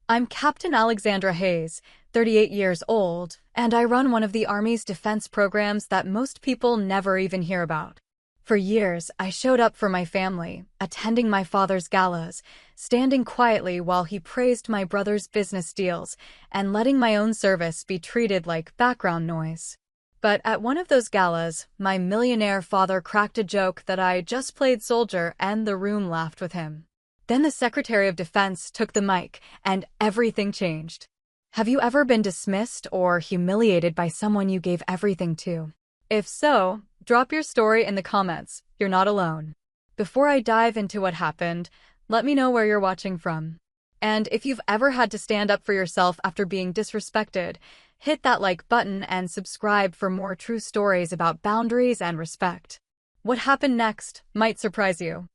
I'm Captain Alexandra Hayes, 38 years old, and I run one of the Army's defense programs that most people never even hear about. For years, I showed up for my family, attending my father's galas, standing quietly while he praised my brother's business deals, and letting my own service be treated like background noise. But at one of those galas, my millionaire father cracked a joke that I just played soldier, and the room laughed with him. Then the Secretary of Defense took the mic, and everything changed. Have you ever been dismissed or humiliated by someone you gave everything to? If so, drop your story in the comments. You're not alone. Before I dive into what happened, let me know where you're watching from. And if you've ever had to stand up for yourself after being disrespected, hit that like button and subscribe for more true stories about boundaries and respect. What happened next might surprise you.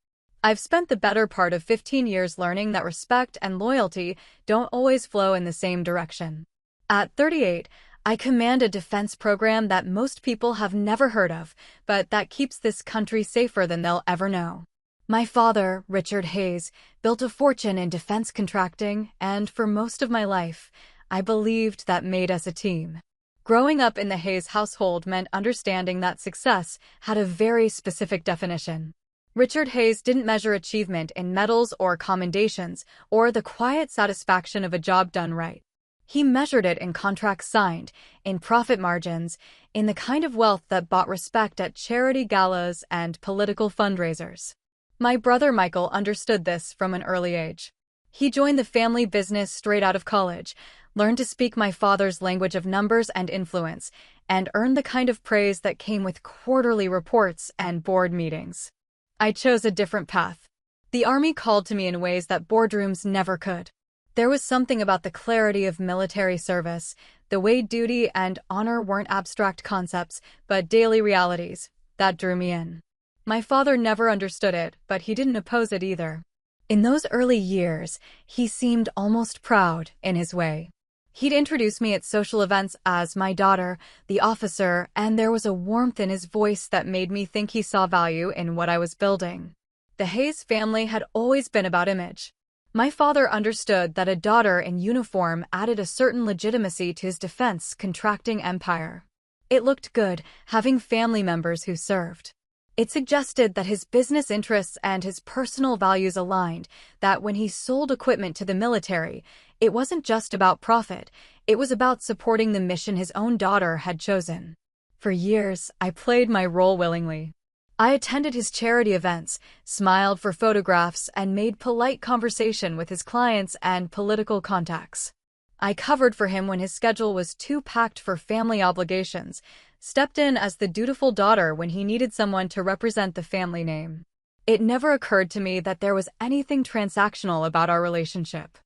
I've spent the better part of 15 years learning that respect and loyalty don't always flow in the same direction. At 38, I command a defense program that most people have never heard of, but that keeps this country safer than they'll ever know. My father, Richard Hayes, built a fortune in defense contracting, and for most of my life, I believed that made us a team. Growing up in the Hayes household meant understanding that success had a very specific definition. Richard Hayes didn't measure achievement in medals or commendations or the quiet satisfaction of a job done right. He measured it in contracts signed, in profit margins, in the kind of wealth that bought respect at charity galas and political fundraisers. My brother Michael understood this from an early age. He joined the family business straight out of college, learned to speak my father's language of numbers and influence, and earned the kind of praise that came with quarterly reports and board meetings. I chose a different path. The Army called to me in ways that boardrooms never could. There was something about the clarity of military service, the way duty and honor weren't abstract concepts, but daily realities, that drew me in. My father never understood it, but he didn't oppose it either. In those early years, he seemed almost proud in his way. He'd introduce me at social events as my daughter, the officer, and there was a warmth in his voice that made me think he saw value in what I was building. The Hayes family had always been about image. My father understood that a daughter in uniform added a certain legitimacy to his defense contracting empire. It looked good having family members who served. It suggested that his business interests and his personal values aligned, that when he sold equipment to the military, it wasn't just about profit, it was about supporting the mission his own daughter had chosen. For years, I played my role willingly. I attended his charity events, smiled for photographs, and made polite conversation with his clients and political contacts. I covered for him when his schedule was too packed for family obligations, stepped in as the dutiful daughter when he needed someone to represent the family name. It never occurred to me that there was anything transactional about our relationship.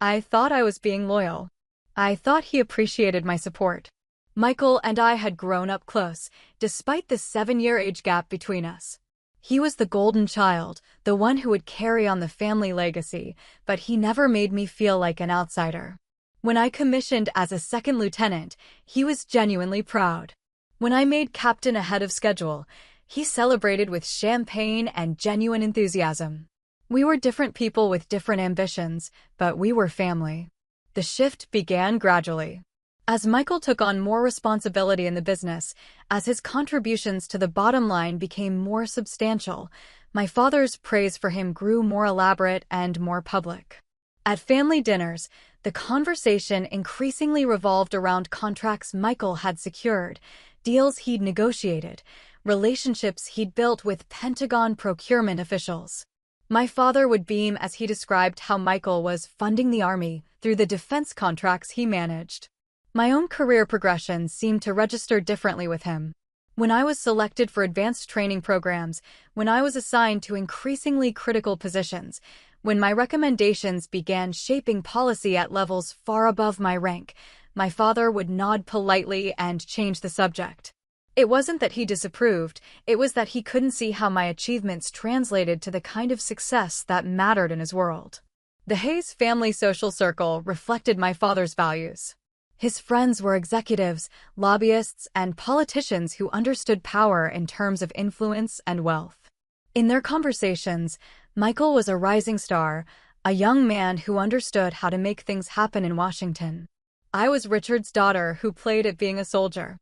I thought I was being loyal. I thought he appreciated my support. Michael and I had grown up close, despite the 7-year age gap between us. He was the golden child, the one who would carry on the family legacy, but he never made me feel like an outsider. When I commissioned as a second lieutenant, he was genuinely proud. When I made captain ahead of schedule, he celebrated with champagne and genuine enthusiasm. We were different people with different ambitions, but we were family. The shift began gradually. As Michael took on more responsibility in the business, as his contributions to the bottom line became more substantial, my father's praise for him grew more elaborate and more public. At family dinners, the conversation increasingly revolved around contracts Michael had secured, deals he'd negotiated, relationships he'd built with Pentagon procurement officials. My father would beam as he described how Michael was funding the Army through the defense contracts he managed. My own career progression seemed to register differently with him. When I was selected for advanced training programs, when I was assigned to increasingly critical positions, when my recommendations began shaping policy at levels far above my rank, my father would nod politely and change the subject. It wasn't that he disapproved, it was that he couldn't see how my achievements translated to the kind of success that mattered in his world. The Hayes family social circle reflected my father's values. His friends were executives, lobbyists, and politicians who understood power in terms of influence and wealth. In their conversations, Michael was a rising star, a young man who understood how to make things happen in Washington. I was Richard's daughter who played at being a soldier.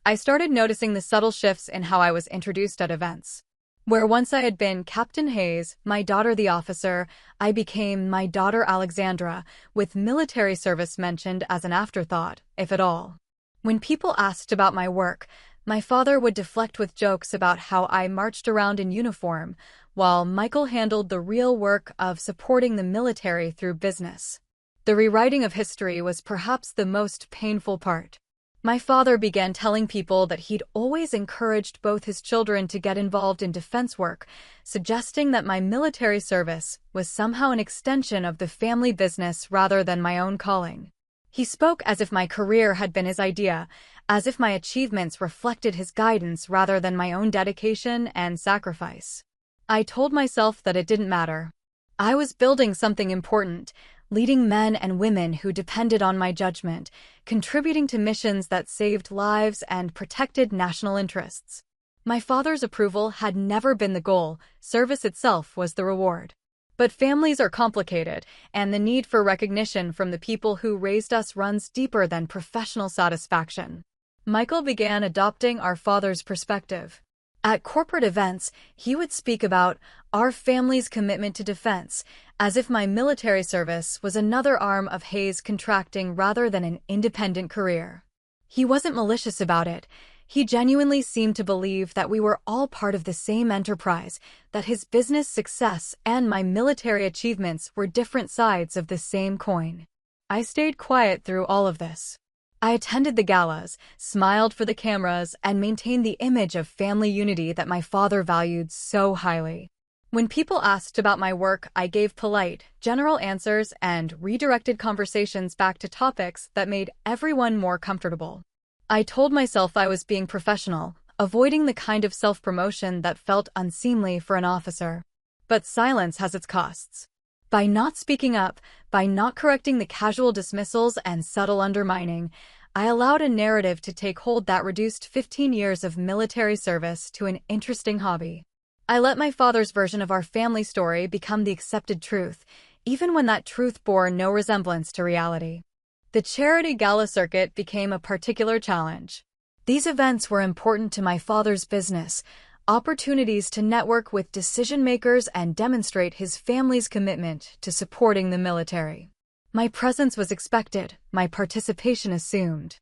I started noticing the subtle shifts in how I was introduced at events. Where once I had been Captain Hayes, my daughter the officer, I became my daughter Alexandra, with military service mentioned as an afterthought, if at all. When people asked about my work, my father would deflect with jokes about how I marched around in uniform, while Michael handled the real work of supporting the military through business. The rewriting of history was perhaps the most painful part. My father began telling people that he'd always encouraged both his children to get involved in defense work, suggesting that my military service was somehow an extension of the family business rather than my own calling. He spoke as if my career had been his idea, as if my achievements reflected his guidance rather than my own dedication and sacrifice. I told myself that it didn't matter. I was building something important, leading men and women who depended on my judgment, contributing to missions that saved lives and protected national interests. My father's approval had never been the goal, service itself was the reward. But families are complicated, and the need for recognition from the people who raised us runs deeper than professional satisfaction. Michael began adopting our father's perspective. At corporate events, he would speak about our family's commitment to defense, as if my military service was another arm of Hayes contracting rather than an independent career. He wasn't malicious about it. He genuinely seemed to believe that we were all part of the same enterprise, that his business success and my military achievements were different sides of the same coin. I stayed quiet through all of this. I attended the galas, smiled for the cameras, and maintained the image of family unity that my father valued so highly. When people asked about my work, I gave polite, general answers and redirected conversations back to topics that made everyone more comfortable. I told myself I was being professional, avoiding the kind of self-promotion that felt unseemly for an officer. But silence has its costs. By not speaking up, by not correcting the casual dismissals and subtle undermining, I allowed a narrative to take hold that reduced 15 years of military service to an interesting hobby. I let my father's version of our family story become the accepted truth, even when that truth bore no resemblance to reality. The charity gala circuit became a particular challenge. These events were important to my father's business, opportunities to network with decision-makers and demonstrate his family's commitment to supporting the military. My presence was expected, my participation assumed.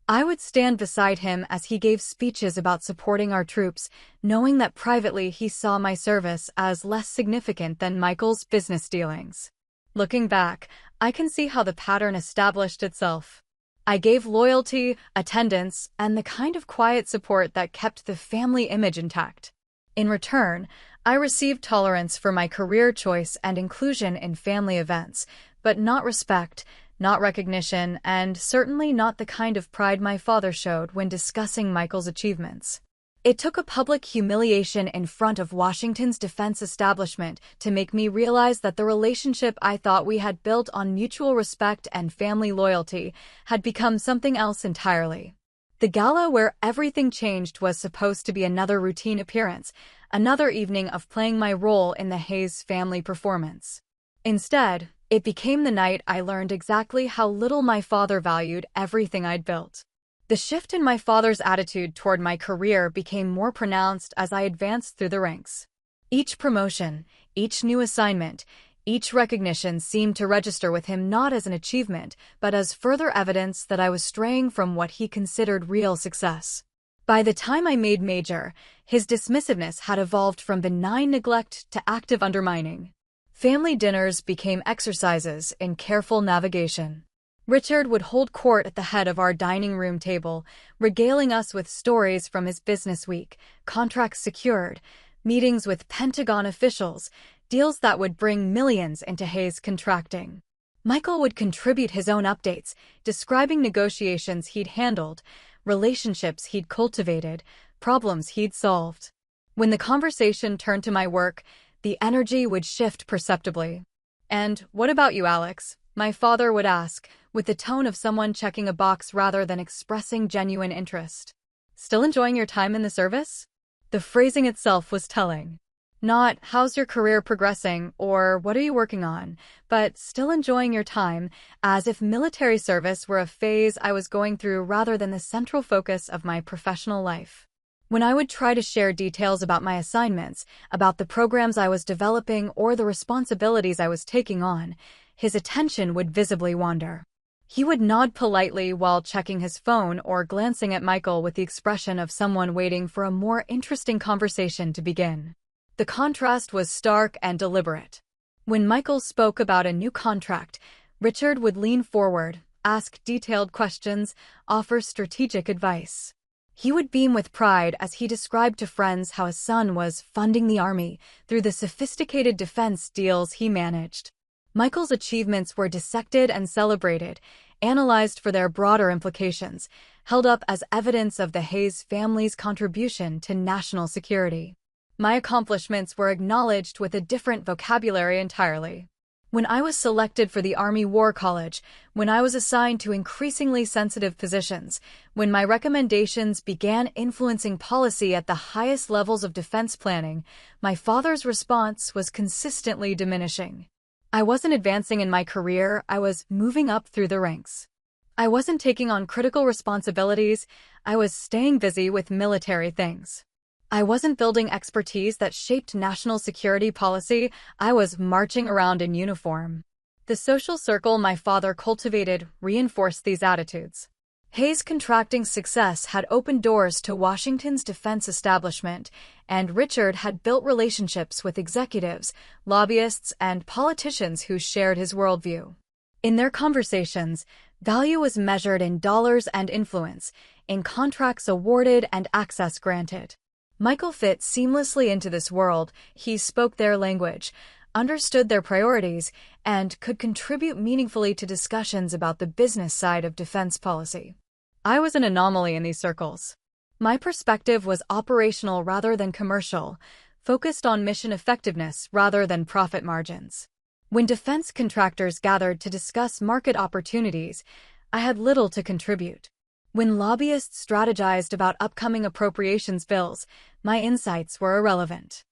I would stand beside him as he gave speeches about supporting our troops, knowing that privately he saw my service as less significant than Michael's business dealings. Looking back, I can see how the pattern established itself. I gave loyalty, attendance, and the kind of quiet support that kept the family image intact. In return, I received tolerance for my career choice and inclusion in family events, but not respect, not recognition, and certainly not the kind of pride my father showed when discussing Michael's achievements. It took a public humiliation in front of Washington's defense establishment to make me realize that the relationship I thought we had built on mutual respect and family loyalty had become something else entirely. The gala where everything changed was supposed to be another routine appearance, another evening of playing my role in the Hayes family performance. Instead, it became the night I learned exactly how little my father valued everything I'd built. The shift in my father's attitude toward my career became more pronounced as I advanced through the ranks. Each promotion, each new assignment, each recognition seemed to register with him not as an achievement, but as further evidence that I was straying from what he considered real success. By the time I made major, his dismissiveness had evolved from benign neglect to active undermining. Family dinners became exercises in careful navigation. Richard would hold court at the head of our dining room table, regaling us with stories from his business week, contracts secured, meetings with Pentagon officials, deals that would bring millions into Hayes contracting. Michael would contribute his own updates, describing negotiations he'd handled, relationships he'd cultivated, problems he'd solved. When the conversation turned to my work, the energy would shift perceptibly. "And what about you, Alex?" my father would ask, with the tone of someone checking a box rather than expressing genuine interest. "Still enjoying your time in the service?" The phrasing itself was telling. Not, how's your career progressing, or what are you working on, but still enjoying your time, as if military service were a phase I was going through rather than the central focus of my professional life. When I would try to share details about my assignments, about the programs I was developing, or the responsibilities I was taking on, his attention would visibly wander. He would nod politely while checking his phone or glancing at Michael with the expression of someone waiting for a more interesting conversation to begin. The contrast was stark and deliberate. When Michael spoke about a new contract, Richard would lean forward, ask detailed questions, offer strategic advice. He would beam with pride as he described to friends how his son was funding the army through the sophisticated defense deals he managed. Michael's achievements were dissected and celebrated, analyzed for their broader implications, held up as evidence of the Hayes family's contribution to national security. My accomplishments were acknowledged with a different vocabulary entirely. When I was selected for the Army War College, when I was assigned to increasingly sensitive positions, when my recommendations began influencing policy at the highest levels of defense planning, my father's response was consistently diminishing. I wasn't advancing in my career, I was moving up through the ranks. I wasn't taking on critical responsibilities, I was staying busy with military things. I wasn't building expertise that shaped national security policy, I was marching around in uniform. The social circle my father cultivated reinforced these attitudes. Hayes' contracting success had opened doors to Washington's defense establishment, and Richard had built relationships with executives, lobbyists, and politicians who shared his worldview. In their conversations, value was measured in dollars and influence, in contracts awarded and access granted. Michael fit seamlessly into this world. He spoke their language, understood their priorities, and could contribute meaningfully to discussions about the business side of defense policy. I was an anomaly in these circles. My perspective was operational rather than commercial, focused on mission effectiveness rather than profit margins. When defense contractors gathered to discuss market opportunities, I had little to contribute. When lobbyists strategized about upcoming appropriations bills, my insights were irrelevant.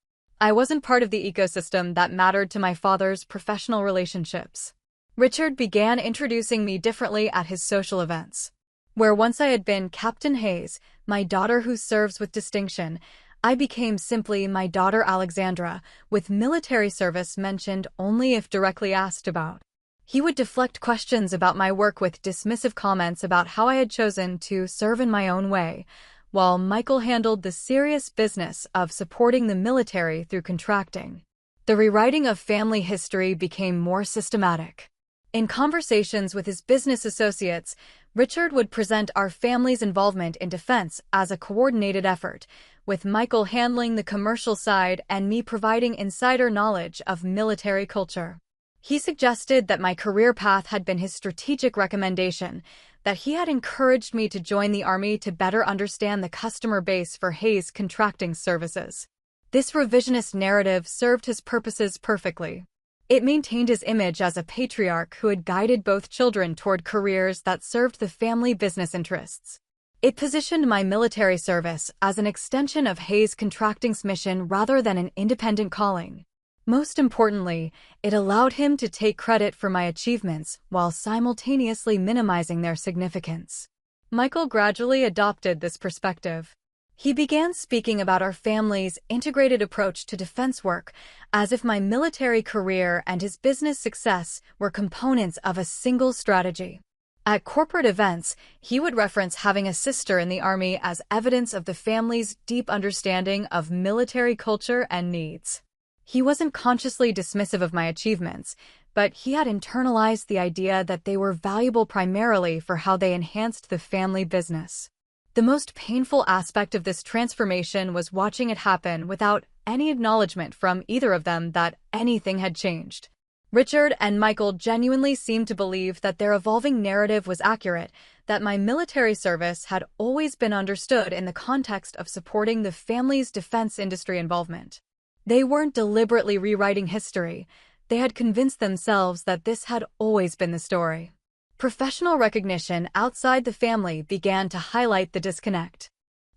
I wasn't part of the ecosystem that mattered to my father's professional relationships. Richard began introducing me differently at his social events. Where once I had been Captain Hayes, my daughter who serves with distinction, I became simply my daughter Alexandra, with military service mentioned only if directly asked about. He would deflect questions about my work with dismissive comments about how I had chosen to serve in my own way, while Michael handled the serious business of supporting the military through contracting. The rewriting of family history became more systematic. In conversations with his business associates, Richard would present our family's involvement in defense as a coordinated effort, with Michael handling the commercial side and me providing insider knowledge of military culture. He suggested that my career path had been his strategic recommendation, that he had encouraged me to join the Army to better understand the customer base for Hayes contracting services. This revisionist narrative served his purposes perfectly. It maintained his image as a patriarch who had guided both children toward careers that served the family business interests. It positioned my military service as an extension of Hayes Contracting's mission rather than an independent calling. Most importantly, it allowed him to take credit for my achievements while simultaneously minimizing their significance. Michael gradually adopted this perspective. He began speaking about our family's integrated approach to defense work, as if my military career and his business success were components of a single strategy. At corporate events, he would reference having a sister in the Army as evidence of the family's deep understanding of military culture and needs. He wasn't consciously dismissive of my achievements, but he had internalized the idea that they were valuable primarily for how they enhanced the family business. The most painful aspect of this transformation was watching it happen without any acknowledgement from either of them that anything had changed. Richard and Michael genuinely seemed to believe that their evolving narrative was accurate, that my military service had always been understood in the context of supporting the family's defense industry involvement. They weren't deliberately rewriting history. They had convinced themselves that this had always been the story. Professional recognition outside the family began to highlight the disconnect.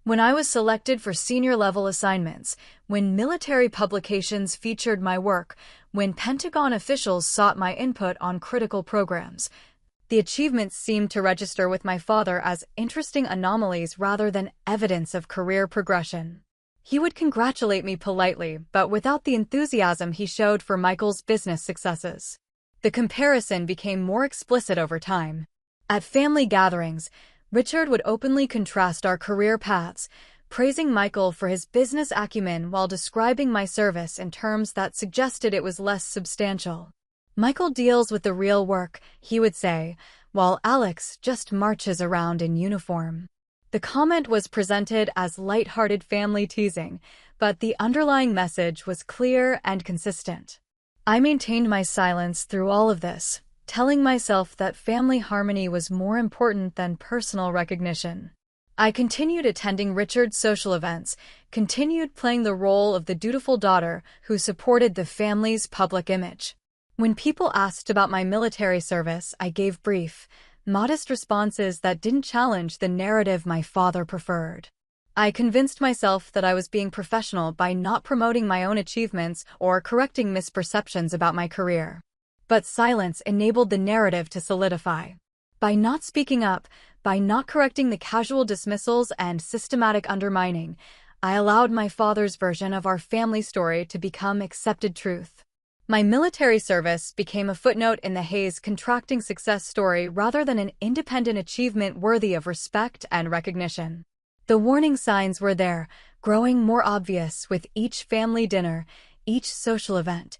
When I was selected for senior-level assignments, when military publications featured my work, when Pentagon officials sought my input on critical programs, the achievements seemed to register with my father as interesting anomalies rather than evidence of career progression. He would congratulate me politely, but without the enthusiasm he showed for Michael's business successes. The comparison became more explicit over time. At family gatherings, Richard would openly contrast our career paths, praising Michael for his business acumen while describing my service in terms that suggested it was less substantial. "Michael deals with the real work," he would say, "while Alex just marches around in uniform." The comment was presented as light-hearted family teasing, but the underlying message was clear and consistent. I maintained my silence through all of this, telling myself that family harmony was more important than personal recognition. I continued attending Richard's social events, continued playing the role of the dutiful daughter who supported the family's public image. When people asked about my military service, I gave brief, modest responses that didn't challenge the narrative my father preferred. I convinced myself that I was being professional by not promoting my own achievements or correcting misperceptions about my career. But silence enabled the narrative to solidify. By not speaking up, by not correcting the casual dismissals and systematic undermining, I allowed my father's version of our family story to become accepted truth. My military service became a footnote in the Hayes contracting success story rather than an independent achievement worthy of respect and recognition. The warning signs were there, growing more obvious with each family dinner, each social event,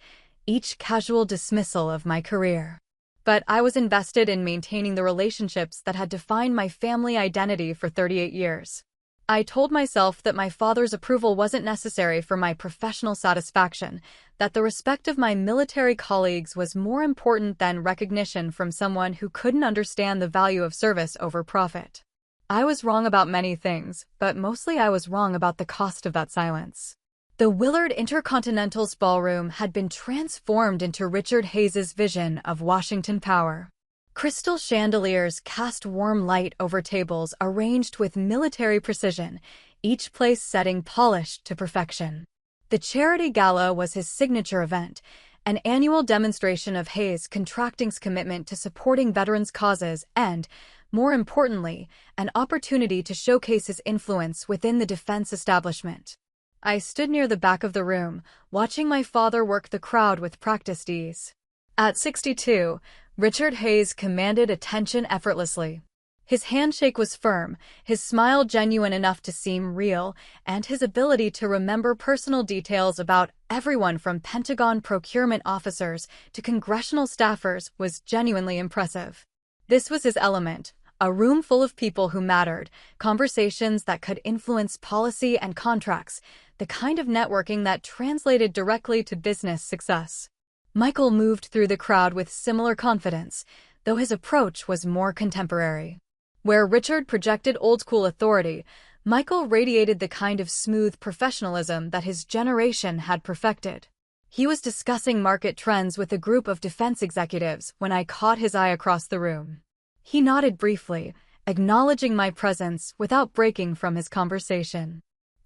each casual dismissal of my career. But I was invested in maintaining the relationships that had defined my family identity for 38 years. I told myself that my father's approval wasn't necessary for my professional satisfaction, that the respect of my military colleagues was more important than recognition from someone who couldn't understand the value of service over profit. I was wrong about many things, but mostly I was wrong about the cost of that silence. The Willard Intercontinental's ballroom had been transformed into Richard Hayes's vision of Washington power. Crystal chandeliers cast warm light over tables arranged with military precision, each place setting polished to perfection. The charity gala was his signature event, an annual demonstration of Hayes Contracting's commitment to supporting veterans' causes and, more importantly, an opportunity to showcase his influence within the defense establishment. I stood near the back of the room, watching my father work the crowd with practiced ease. At 62, Richard Hayes commanded attention effortlessly. His handshake was firm, his smile genuine enough to seem real, and his ability to remember personal details about everyone from Pentagon procurement officers to congressional staffers was genuinely impressive. This was his element, a room full of people who mattered, conversations that could influence policy and contracts, the kind of networking that translated directly to business success. Michael moved through the crowd with similar confidence, though his approach was more contemporary. Where Richard projected old-school authority, Michael radiated the kind of smooth professionalism that his generation had perfected. He was discussing market trends with a group of defense executives when I caught his eye across the room. He nodded briefly, acknowledging my presence without breaking from his conversation.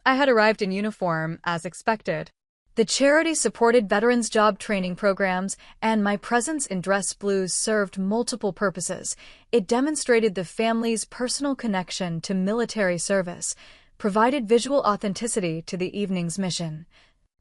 I had arrived in uniform, as expected. The charity supported veterans' job training programs, and my presence in dress blues served multiple purposes. It demonstrated the family's personal connection to military service, provided visual authenticity to the evening's mission,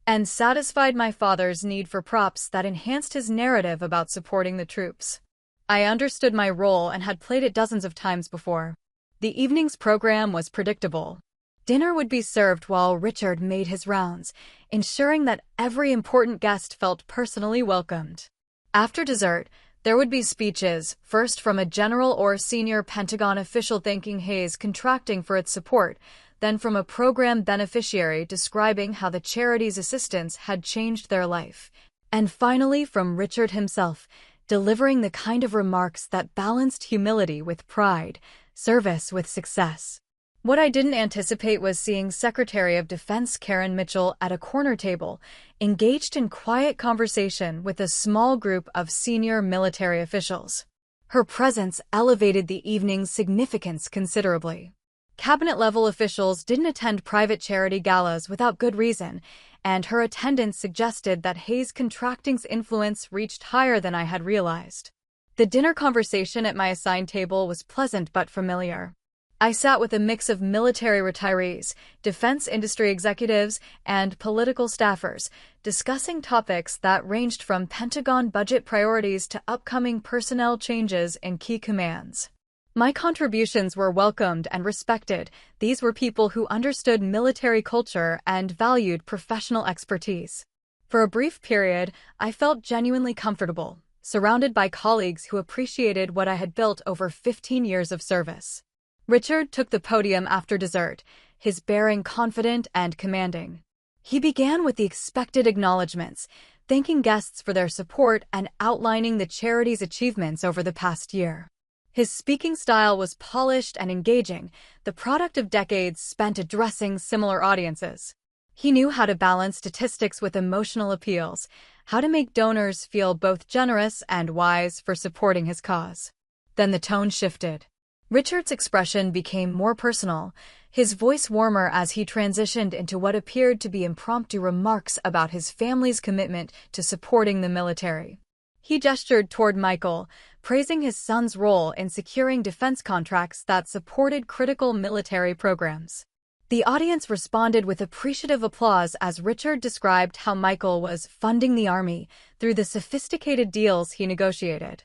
and satisfied my father's need for props that enhanced his narrative about supporting the troops. I understood my role and had played it dozens of times before. The evening's program was predictable. Dinner would be served while Richard made his rounds, ensuring that every important guest felt personally welcomed. After dessert, there would be speeches, first from a general or senior Pentagon official thanking Hayes Contracting for its support, then from a program beneficiary describing how the charity's assistance had changed their life, and finally from Richard himself, delivering the kind of remarks that balanced humility with pride, service with success. What I didn't anticipate was seeing Secretary of Defense Karen Mitchell at a corner table, engaged in quiet conversation with a small group of senior military officials. Her presence elevated the evening's significance considerably. Cabinet-level officials didn't attend private charity galas without good reason, and her attendance suggested that Hayes' contracting's influence reached higher than I had realized. The dinner conversation at my assigned table was pleasant but familiar. I sat with a mix of military retirees, defense industry executives, and political staffers, discussing topics that ranged from Pentagon budget priorities to upcoming personnel changes in key commands. My contributions were welcomed and respected. These were people who understood military culture and valued professional expertise. For a brief period, I felt genuinely comfortable, surrounded by colleagues who appreciated what I had built over 15 years of service. Richard took the podium after dessert, his bearing confident and commanding. He began with the expected acknowledgments, thanking guests for their support and outlining the charity's achievements over the past year. His speaking style was polished and engaging, the product of decades spent addressing similar audiences. He knew how to balance statistics with emotional appeals, how to make donors feel both generous and wise for supporting his cause. Then the tone shifted. Richard's expression became more personal, his voice warmer as he transitioned into what appeared to be impromptu remarks about his family's commitment to supporting the military. He gestured toward Michael, praising his son's role in securing defense contracts that supported critical military programs. The audience responded with appreciative applause as Richard described how Michael was funding the Army through the sophisticated deals he negotiated.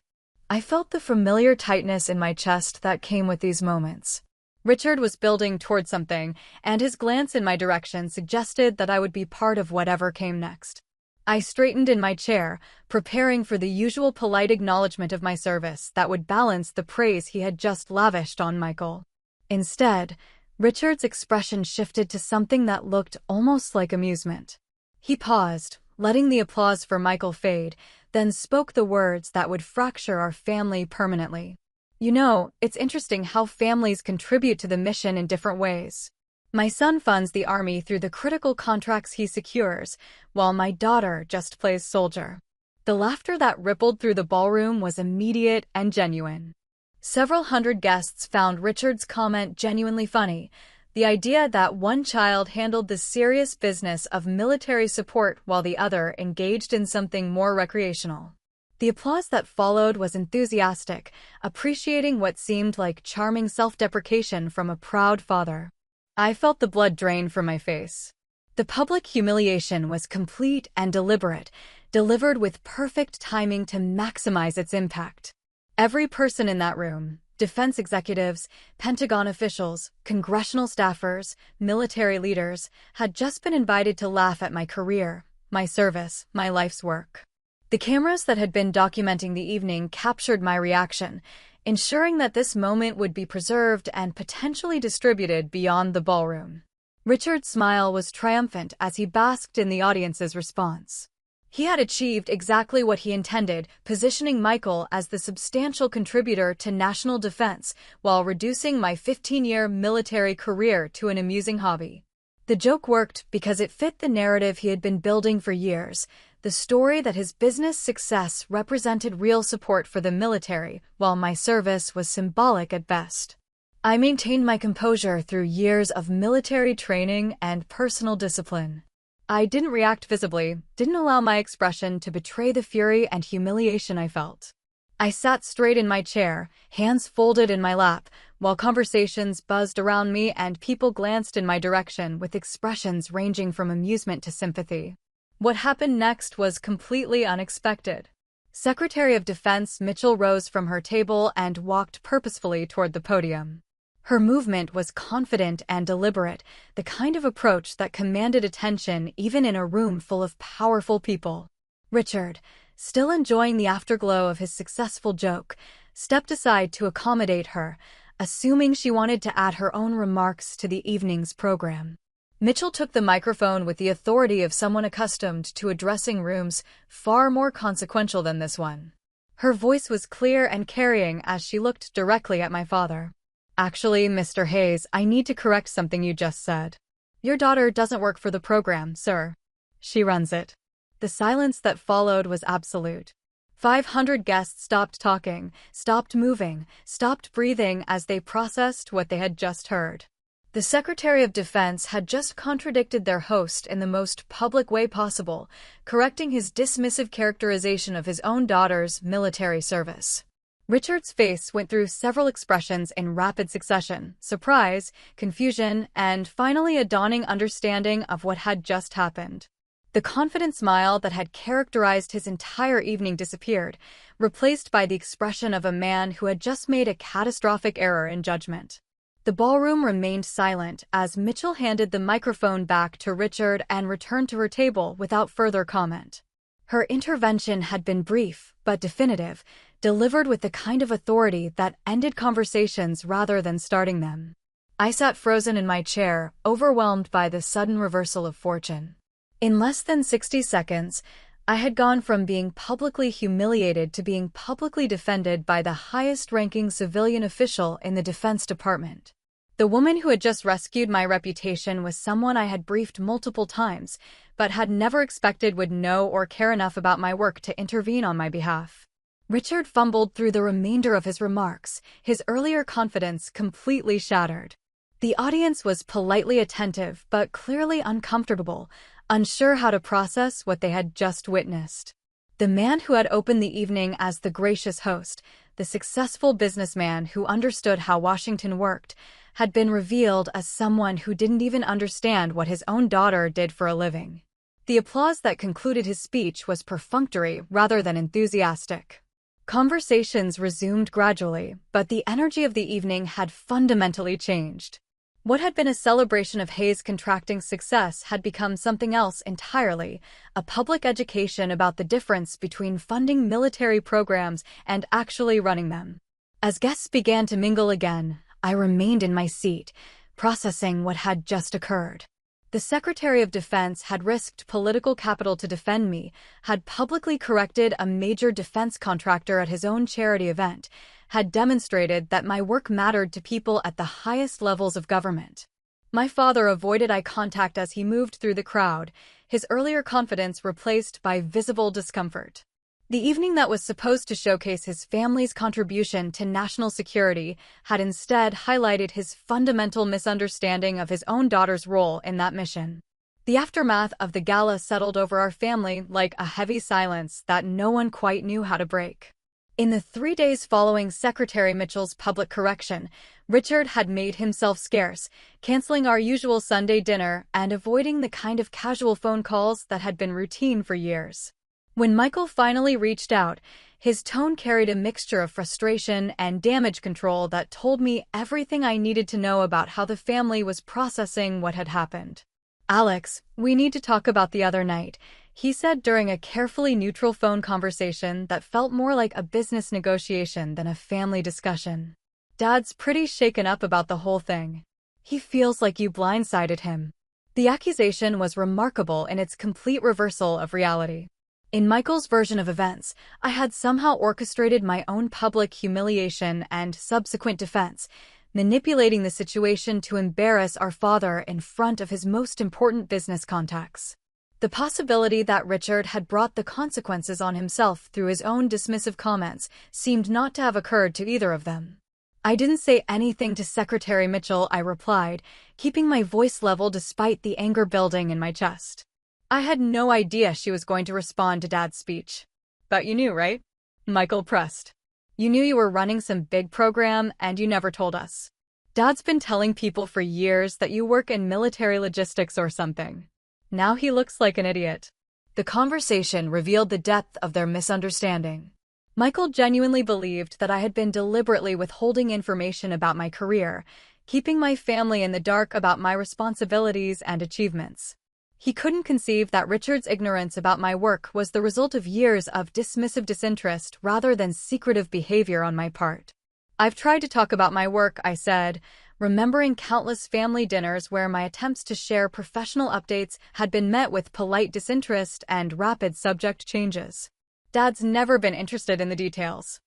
I felt the familiar tightness in my chest that came with these moments. Richard was building toward something, and his glance in my direction suggested that I would be part of whatever came next. I straightened in my chair, preparing for the usual polite acknowledgement of my service that would balance the praise he had just lavished on Michael. Instead, Richard's expression shifted to something that looked almost like amusement. He paused, letting the applause for Michael fade, then spoke the words that would fracture our family permanently. You know, it's interesting how families contribute to the mission in different ways. My son funds the Army through the critical contracts he secures, while my daughter just plays soldier. The laughter that rippled through the ballroom was immediate and genuine. Several hundred guests found Richard's comment genuinely funny, the idea that one child handled the serious business of military support while the other engaged in something more recreational. The applause that followed was enthusiastic, appreciating what seemed like charming self-deprecation from a proud father. I felt the blood drain from my face. The public humiliation was complete and deliberate, delivered with perfect timing to maximize its impact. Every person in that room, defense executives, Pentagon officials, congressional staffers, military leaders, had just been invited to laugh at my career, my service, my life's work. The cameras that had been documenting the evening captured my reaction, ensuring that this moment would be preserved and potentially distributed beyond the ballroom. Richard's smile was triumphant as he basked in the audience's response. He had achieved exactly what he intended, positioning Michael as the substantial contributor to national defense while reducing my 15-year military career to an amusing hobby. The joke worked because it fit the narrative he had been building for years, the story that his business success represented real support for the military, while my service was symbolic at best. I maintained my composure through years of military training and personal discipline. I didn't react visibly, didn't allow my expression to betray the fury and humiliation I felt. I sat straight in my chair, hands folded in my lap, while conversations buzzed around me and people glanced in my direction with expressions ranging from amusement to sympathy. What happened next was completely unexpected. Secretary of Defense Mitchell rose from her table and walked purposefully toward the podium. Her movement was confident and deliberate, the kind of approach that commanded attention even in a room full of powerful people. Richard, still enjoying the afterglow of his successful joke, stepped aside to accommodate her, assuming she wanted to add her own remarks to the evening's program. Mitchell took the microphone with the authority of someone accustomed to addressing rooms far more consequential than this one. Her voice was clear and carrying as she looked directly at my father. Actually, Mr. Hayes, I need to correct something you just said. Your daughter doesn't work for the program, sir. She runs it. The silence that followed was absolute. 500 guests stopped talking, stopped moving, stopped breathing as they processed what they had just heard. The Secretary of Defense had just contradicted their host in the most public way possible, correcting his dismissive characterization of his own daughter's military service. Richard's face went through several expressions in rapid succession: surprise, confusion, and finally a dawning understanding of what had just happened. The confident smile that had characterized his entire evening disappeared, replaced by the expression of a man who had just made a catastrophic error in judgment. The ballroom remained silent as Mitchell handed the microphone back to Richard and returned to her table without further comment. Her intervention had been brief but definitive, delivered with the kind of authority that ended conversations rather than starting them. I sat frozen in my chair, overwhelmed by the sudden reversal of fortune. In less than 60 seconds, I had gone from being publicly humiliated to being publicly defended by the highest-ranking civilian official in the Defense Department. The woman who had just rescued my reputation was someone I had briefed multiple times, but had never expected would know or care enough about my work to intervene on my behalf. Richard fumbled through the remainder of his remarks, his earlier confidence completely shattered. The audience was politely attentive but clearly uncomfortable, unsure how to process what they had just witnessed. The man who had opened the evening as the gracious host, the successful businessman who understood how Washington worked, had been revealed as someone who didn't even understand what his own daughter did for a living. The applause that concluded his speech was perfunctory rather than enthusiastic. Conversations resumed gradually, but the energy of the evening had fundamentally changed. What had been a celebration of Hayes' contracting success had become something else entirely, a public education about the difference between funding military programs and actually running them. As guests began to mingle again, I remained in my seat, processing what had just occurred. The Secretary of Defense had risked political capital to defend me, had publicly corrected a major defense contractor at his own charity event, had demonstrated that my work mattered to people at the highest levels of government. My father avoided eye contact as he moved through the crowd, his earlier confidence replaced by visible discomfort. The evening that was supposed to showcase his family's contribution to national security had instead highlighted his fundamental misunderstanding of his own daughter's role in that mission. The aftermath of the gala settled over our family like a heavy silence that no one quite knew how to break. In the 3 days following Secretary Mitchell's public correction, Richard had made himself scarce, canceling our usual Sunday dinner and avoiding the kind of casual phone calls that had been routine for years. When Michael finally reached out, his tone carried a mixture of frustration and damage control that told me everything I needed to know about how the family was processing what had happened. "Alex, we need to talk about the other night," he said during a carefully neutral phone conversation that felt more like a business negotiation than a family discussion. "Dad's pretty shaken up about the whole thing. He feels like you blindsided him." The accusation was remarkable in its complete reversal of reality. In Michael's version of events, I had somehow orchestrated my own public humiliation and subsequent defense, manipulating the situation to embarrass our father in front of his most important business contacts. The possibility that Richard had brought the consequences on himself through his own dismissive comments seemed not to have occurred to either of them. "I didn't say anything to Secretary Mitchell," I replied, keeping my voice level despite the anger building in my chest. "I had no idea she was going to respond to Dad's speech." "But you knew, right?" Michael pressed. "You knew you were running some big program and you never told us. Dad's been telling people for years that you work in military logistics or something." Now he looks like an idiot. The conversation revealed the depth of their misunderstanding. Michael genuinely believed that I had been deliberately withholding information about my career, keeping my family in the dark about my responsibilities and achievements. He couldn't conceive that Richard's ignorance about my work was the result of years of dismissive disinterest rather than secretive behavior on my part. "I've tried to talk about my work," I said, remembering countless family dinners where my attempts to share professional updates had been met with polite disinterest and rapid subject changes. "Dad's never been interested in the details."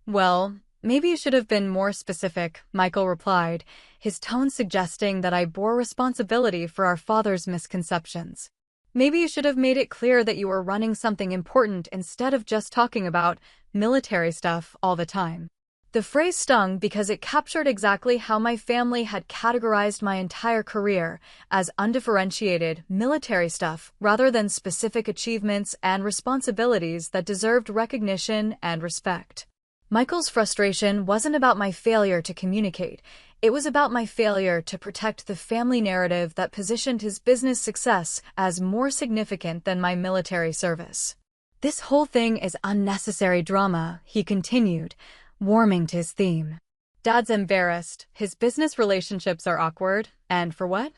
"Well, maybe you should have been more specific," Michael replied, his tone suggesting that I bore responsibility for our father's misconceptions. "Maybe you should have made it clear that you were running something important instead of just talking about military stuff all the time." The phrase stung because it captured exactly how my family had categorized my entire career as undifferentiated military stuff rather than specific achievements and responsibilities that deserved recognition and respect. Michael's frustration wasn't about my failure to communicate. It was about my failure to protect the family narrative that positioned his business success as more significant than my military service. "This whole thing is unnecessary drama," he continued, warming to his theme. "Dad's embarrassed, his business relationships are awkward, and for what?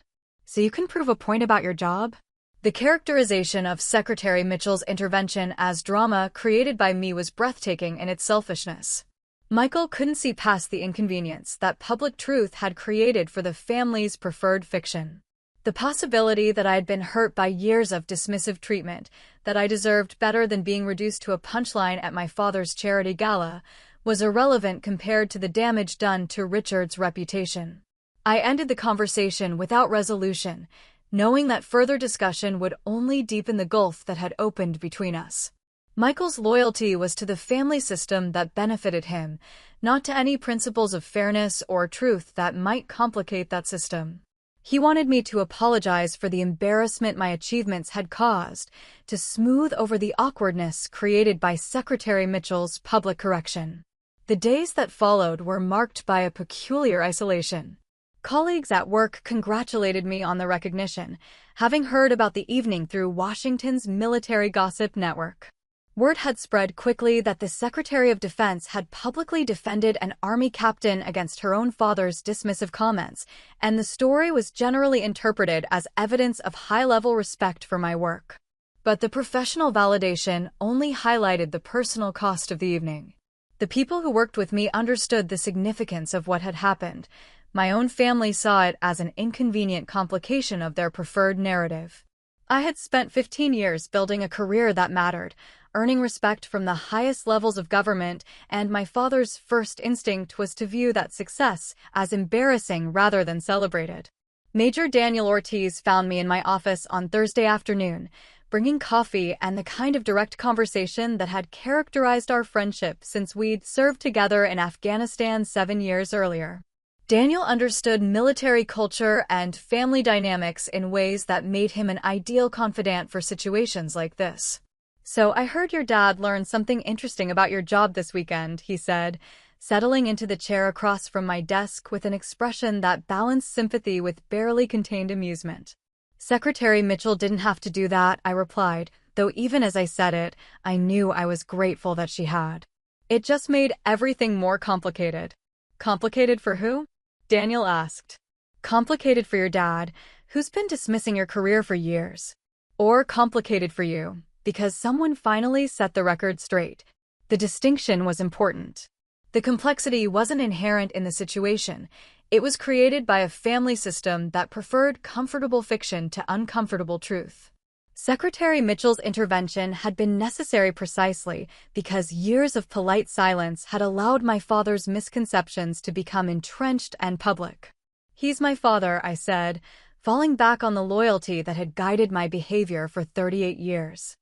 So you can prove a point about your job?" The characterization of Secretary Mitchell's intervention as drama created by me was breathtaking in its selfishness. Michael couldn't see past the inconvenience that public truth had created for the family's preferred fiction. The possibility that I had been hurt by years of dismissive treatment, that I deserved better than being reduced to a punchline at my father's charity gala, was irrelevant compared to the damage done to Richard's reputation. I ended the conversation without resolution, knowing that further discussion would only deepen the gulf that had opened between us. Michael's loyalty was to the family system that benefited him, not to any principles of fairness or truth that might complicate that system. He wanted me to apologize for the embarrassment my achievements had caused, to smooth over the awkwardness created by Secretary Mitchell's public correction. The days that followed were marked by a peculiar isolation. Colleagues at work congratulated me on the recognition, having heard about the evening through Washington's military gossip network. Word had spread quickly that the Secretary of Defense had publicly defended an Army captain against her own father's dismissive comments, and the story was generally interpreted as evidence of high-level respect for my work. But the professional validation only highlighted the personal cost of the evening. The people who worked with me understood the significance of what had happened. My own family saw it as an inconvenient complication of their preferred narrative. I had spent 15 years building a career that mattered, earning respect from the highest levels of government, and my father's first instinct was to view that success as embarrassing rather than celebrated. Major Daniel Ortiz found me in my office on Thursday afternoon, bringing coffee and the kind of direct conversation that had characterized our friendship since we'd served together in Afghanistan 7 years earlier. Daniel understood military culture and family dynamics in ways that made him an ideal confidant for situations like this. "So I heard your dad learned something interesting about your job this weekend," he said, settling into the chair across from my desk with an expression that balanced sympathy with barely contained amusement. "Secretary Mitchell didn't have to do that," I replied, though even as I said it, I knew I was grateful that she had. "It just made everything more complicated." "Complicated for who?" Daniel asked. "Complicated for your dad, who's been dismissing your career for years. Or complicated for you, because someone finally set the record straight." The distinction was important. The complexity wasn't inherent in the situation. It was created by a family system that preferred comfortable fiction to uncomfortable truth. Secretary Mitchell's intervention had been necessary precisely because years of polite silence had allowed my father's misconceptions to become entrenched and public. "He's my father," I said, falling back on the loyalty that had guided my behavior for 38 years.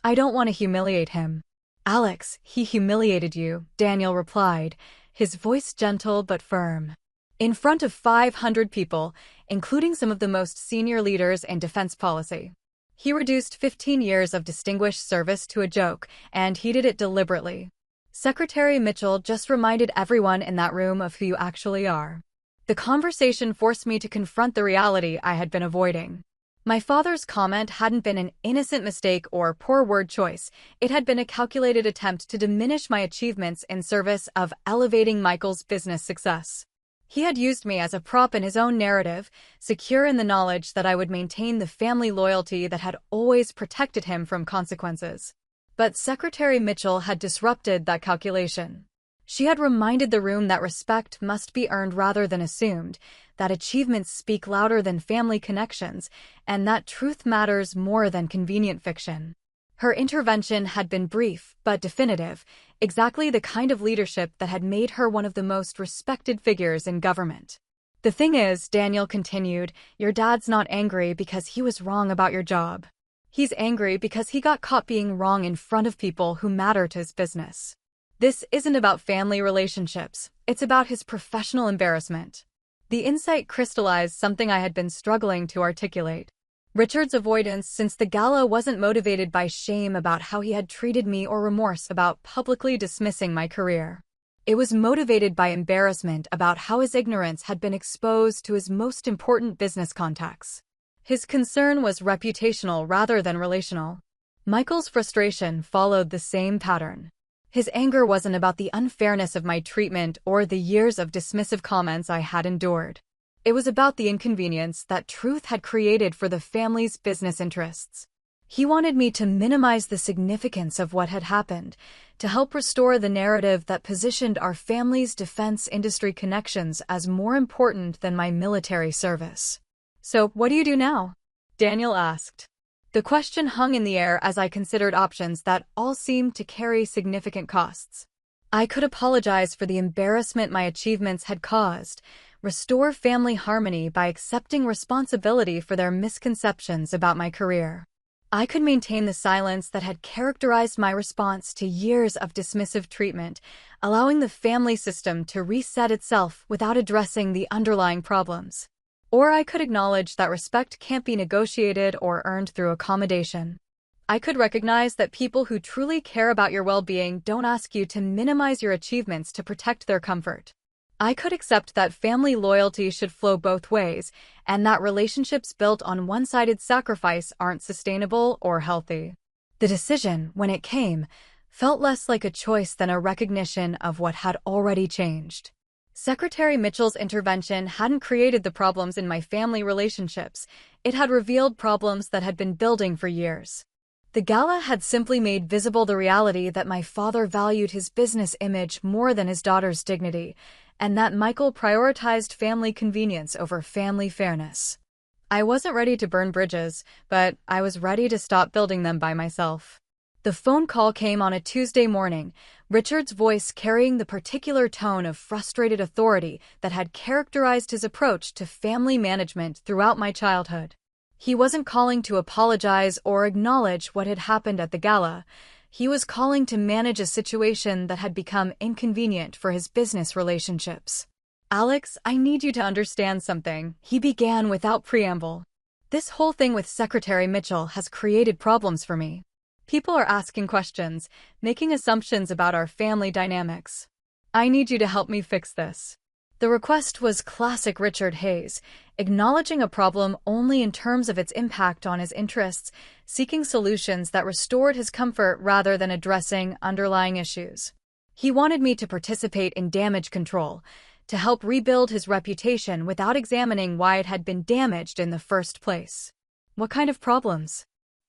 "I don't want to humiliate him." "Alex, he humiliated you," Daniel replied, his voice gentle but firm. "In front of 500 people, including some of the most senior leaders in defense policy. He reduced 15 years of distinguished service to a joke, and he did it deliberately. Secretary Mitchell just reminded everyone in that room of who you actually are." The conversation forced me to confront the reality I had been avoiding. My father's comment hadn't been an innocent mistake or poor word choice. It had been a calculated attempt to diminish my achievements in service of elevating Michael's business success. He had used me as a prop in his own narrative, secure in the knowledge that I would maintain the family loyalty that had always protected him from consequences. But Secretary Mitchell had disrupted that calculation. She had reminded the room that respect must be earned rather than assumed, that achievements speak louder than family connections, and that truth matters more than convenient fiction. Her intervention had been brief but definitive, exactly the kind of leadership that had made her one of the most respected figures in government. "The thing is," Daniel continued, "your dad's not angry because he was wrong about your job. He's angry because he got caught being wrong in front of people who matter to his business. This isn't about family relationships. It's about his professional embarrassment. The insight crystallized something I had been struggling to articulate. Richard's avoidance since the gala wasn't motivated by shame about how he had treated me or remorse about publicly dismissing my career. It was motivated by embarrassment about how his ignorance had been exposed to his most important business contacts. His concern was reputational rather than relational. Michael's frustration followed the same pattern. His anger wasn't about the unfairness of my treatment or the years of dismissive comments I had endured. It was about the inconvenience that truth had created for the family's business interests. He wanted me to minimize the significance of what had happened, to help restore the narrative that positioned our family's defense industry connections as more important than my military service. "So, what do you do now?" Daniel asked. The question hung in the air as I considered options that all seemed to carry significant costs. I could apologize for the embarrassment my achievements had caused, restore family harmony by accepting responsibility for their misconceptions about my career. I could maintain the silence that had characterized my response to years of dismissive treatment, allowing the family system to reset itself without addressing the underlying problems. Or I could acknowledge that respect can't be negotiated or earned through accommodation. I could recognize that people who truly care about your well-being don't ask you to minimize your achievements to protect their comfort. I could accept that family loyalty should flow both ways, and that relationships built on one-sided sacrifice aren't sustainable or healthy. The decision, when it came, felt less like a choice than a recognition of what had already changed. Secretary Mitchell's intervention hadn't created the problems in my family relationships. It had revealed problems that had been building for years. The gala had simply made visible the reality that my father valued his business image more than his daughter's dignity, and that Michael prioritized family convenience over family fairness. I wasn't ready to burn bridges, but I was ready to stop building them by myself. The phone call came on a Tuesday morning, Richard's voice carrying the particular tone of frustrated authority that had characterized his approach to family management throughout my childhood. He wasn't calling to apologize or acknowledge what had happened at the gala. He was calling to manage a situation that had become inconvenient for his business relationships. "Alex, I need you to understand something," he began without preamble. "This whole thing with Secretary Mitchell has created problems for me. People are asking questions, making assumptions about our family dynamics. I need you to help me fix this." The request was classic Richard Hayes, acknowledging a problem only in terms of its impact on his interests, seeking solutions that restored his comfort rather than addressing underlying issues. He wanted me to participate in damage control, to help rebuild his reputation without examining why it had been damaged in the first place. "What kind of problems?"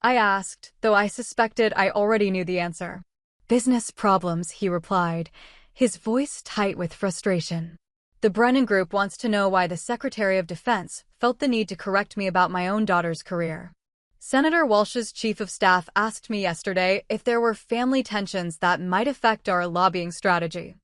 I asked, though I suspected I already knew the answer. "Business problems," he replied, his voice tight with frustration. "The Brennan Group wants to know why the Secretary of Defense felt the need to correct me about my own daughter's career. Senator Walsh's chief of staff asked me yesterday if there were family tensions that might affect our lobbying strategy.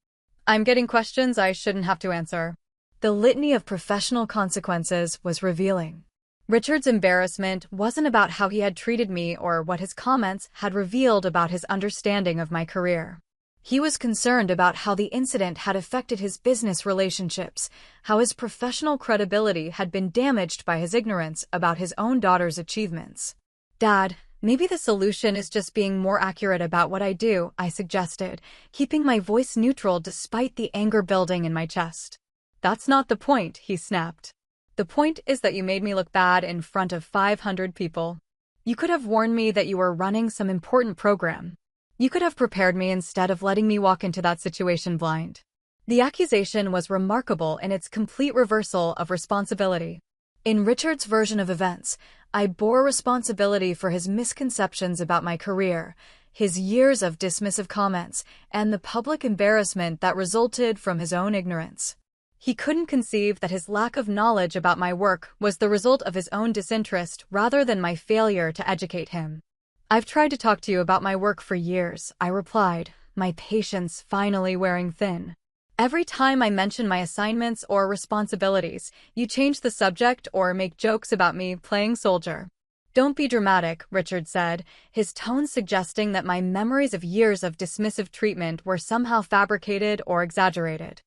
I'm getting questions I shouldn't have to answer." The litany of professional consequences was revealing. Richard's embarrassment wasn't about how he had treated me or what his comments had revealed about his understanding of my career. He was concerned about how the incident had affected his business relationships, how his professional credibility had been damaged by his ignorance about his own daughter's achievements. "Dad, maybe the solution is just being more accurate about what I do," I suggested, keeping my voice neutral despite the anger building in my chest. "That's not the point," he snapped. "The point is that you made me look bad in front of 500 people. You could have warned me that you were running some important program. You could have prepared me instead of letting me walk into that situation blind." The accusation was remarkable in its complete reversal of responsibility. In Richard's version of events, I bore responsibility for his misconceptions about my career, his years of dismissive comments, and the public embarrassment that resulted from his own ignorance. He couldn't conceive that his lack of knowledge about my work was the result of his own disinterest rather than my failure to educate him. "I've tried to talk to you about my work for years," I replied, my patience finally wearing thin. "Every time I mention my assignments or responsibilities, you change the subject or make jokes about me playing soldier." Don't be dramatic, Richard said, his tone suggesting that my memories of years of dismissive treatment were somehow fabricated or exaggerated.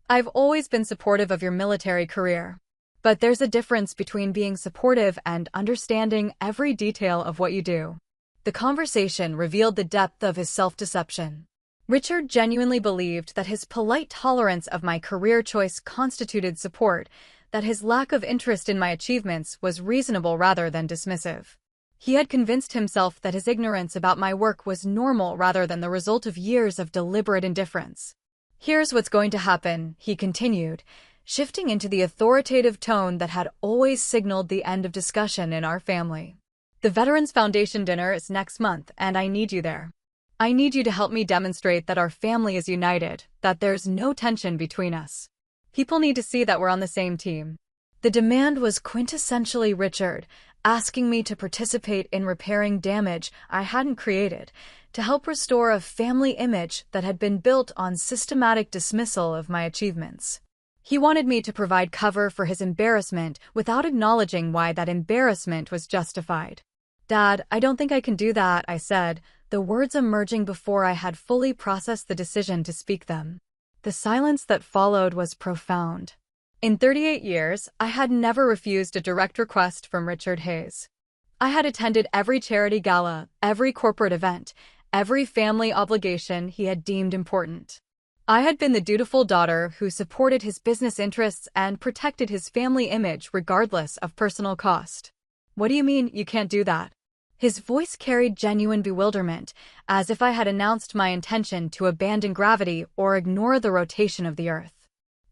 I've always been supportive of your military career. But there's a difference between being supportive and understanding every detail of what you do. The conversation revealed the depth of his self-deception. Richard genuinely believed that his polite tolerance of my career choice constituted support, that his lack of interest in my achievements was reasonable rather than dismissive. He had convinced himself that his ignorance about my work was normal rather than the result of years of deliberate indifference. Here's what's going to happen, he continued, shifting into the authoritative tone that had always signaled the end of discussion in our family. The Veterans Foundation dinner is next month, and I need you there. I need you to help me demonstrate that our family is united, that there's no tension between us. People need to see that we're on the same team. The demand was quintessentially Richard, asking me to participate in repairing damage I hadn't created, to help restore a family image that had been built on systematic dismissal of my achievements. He wanted me to provide cover for his embarrassment without acknowledging why that embarrassment was justified. Dad, I don't think I can do that, I said, the words emerging before I had fully processed the decision to speak them. The silence that followed was profound. In 38 years, I had never refused a direct request from Richard Hayes. I had attended every charity gala, every corporate event, every family obligation he had deemed important. I had been the dutiful daughter who supported his business interests and protected his family image regardless of personal cost. What do you mean you can't do that? His voice carried genuine bewilderment, as if I had announced my intention to abandon gravity or ignore the rotation of the Earth.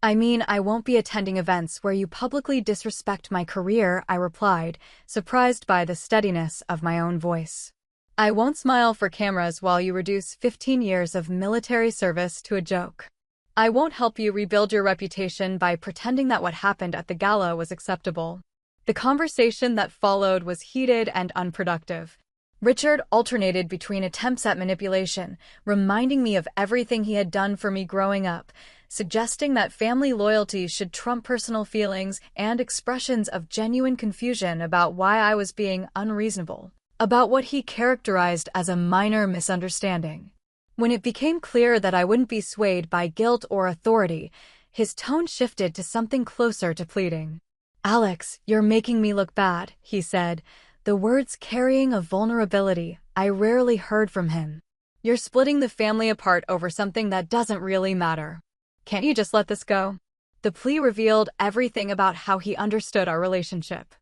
I mean, I won't be attending events where you publicly disrespect my career, I replied, surprised by the steadiness of my own voice. I won't smile for cameras while you reduce 15 years of military service to a joke. I won't help you rebuild your reputation by pretending that what happened at the gala was acceptable. The conversation that followed was heated and unproductive. Richard alternated between attempts at manipulation, reminding me of everything he had done for me growing up, suggesting that family loyalty should trump personal feelings, and expressions of genuine confusion about why I was being unreasonable, about what he characterized as a minor misunderstanding. When it became clear that I wouldn't be swayed by guilt or authority, his tone shifted to something closer to pleading. Alex, you're making me look bad, he said, the words carrying a vulnerability I rarely heard from him. You're splitting the family apart over something that doesn't really matter. Can't you just let this go? The plea revealed everything about how he understood our relationship.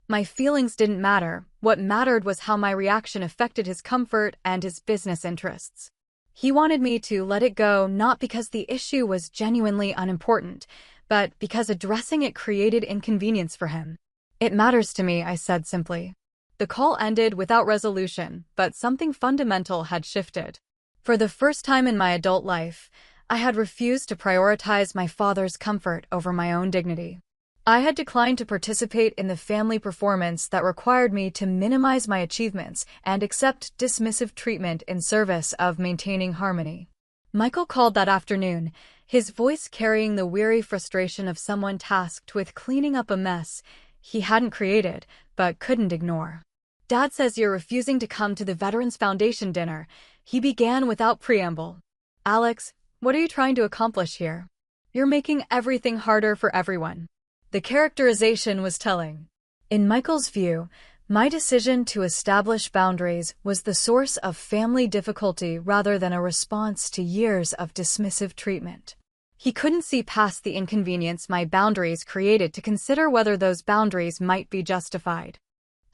My feelings didn't matter. What mattered was how my reaction affected his comfort and his business interests. He wanted me to let it go not because the issue was genuinely unimportant, but because addressing it created inconvenience for him. It matters to me, I said simply. The call ended without resolution, but something fundamental had shifted. For the first time in my adult life, I had refused to prioritize my father's comfort over my own dignity. I had declined to participate in the family performance that required me to minimize my achievements and accept dismissive treatment in service of maintaining harmony. Michael called that afternoon, his voice carrying the weary frustration of someone tasked with cleaning up a mess he hadn't created but couldn't ignore. Dad says you're refusing to come to the Veterans Foundation dinner, he began without preamble. Alex, what are you trying to accomplish here? You're making everything harder for everyone. The characterization was telling. In Michael's view, my decision to establish boundaries was the source of family difficulty rather than a response to years of dismissive treatment. He couldn't see past the inconvenience my boundaries created to consider whether those boundaries might be justified.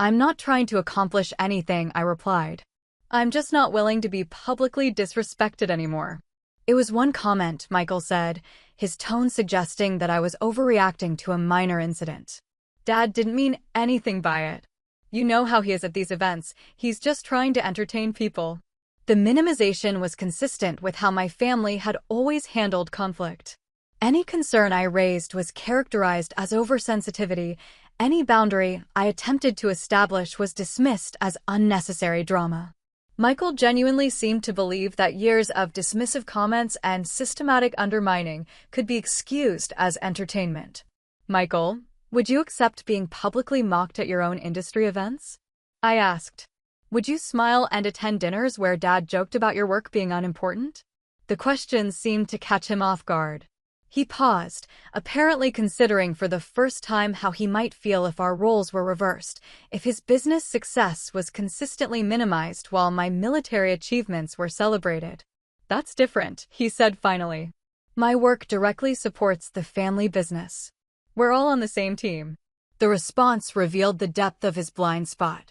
I'm not trying to accomplish anything, I replied. I'm just not willing to be publicly disrespected anymore. It was one comment, Michael said, his tone suggesting that I was overreacting to a minor incident. Dad didn't mean anything by it. You know how he is at these events, he's just trying to entertain people. The minimization was consistent with how my family had always handled conflict. Any concern I raised was characterized as oversensitivity. Any boundary I attempted to establish was dismissed as unnecessary drama. Michael genuinely seemed to believe that years of dismissive comments and systematic undermining could be excused as entertainment. Michael, would you accept being publicly mocked at your own industry events? I asked. Would you smile and attend dinners where Dad joked about your work being unimportant? The question seemed to catch him off guard. He paused, apparently considering for the first time how he might feel if our roles were reversed, if his business success was consistently minimized while my military achievements were celebrated. That's different, he said finally. My work directly supports the family business. We're all on the same team. The response revealed the depth of his blind spot.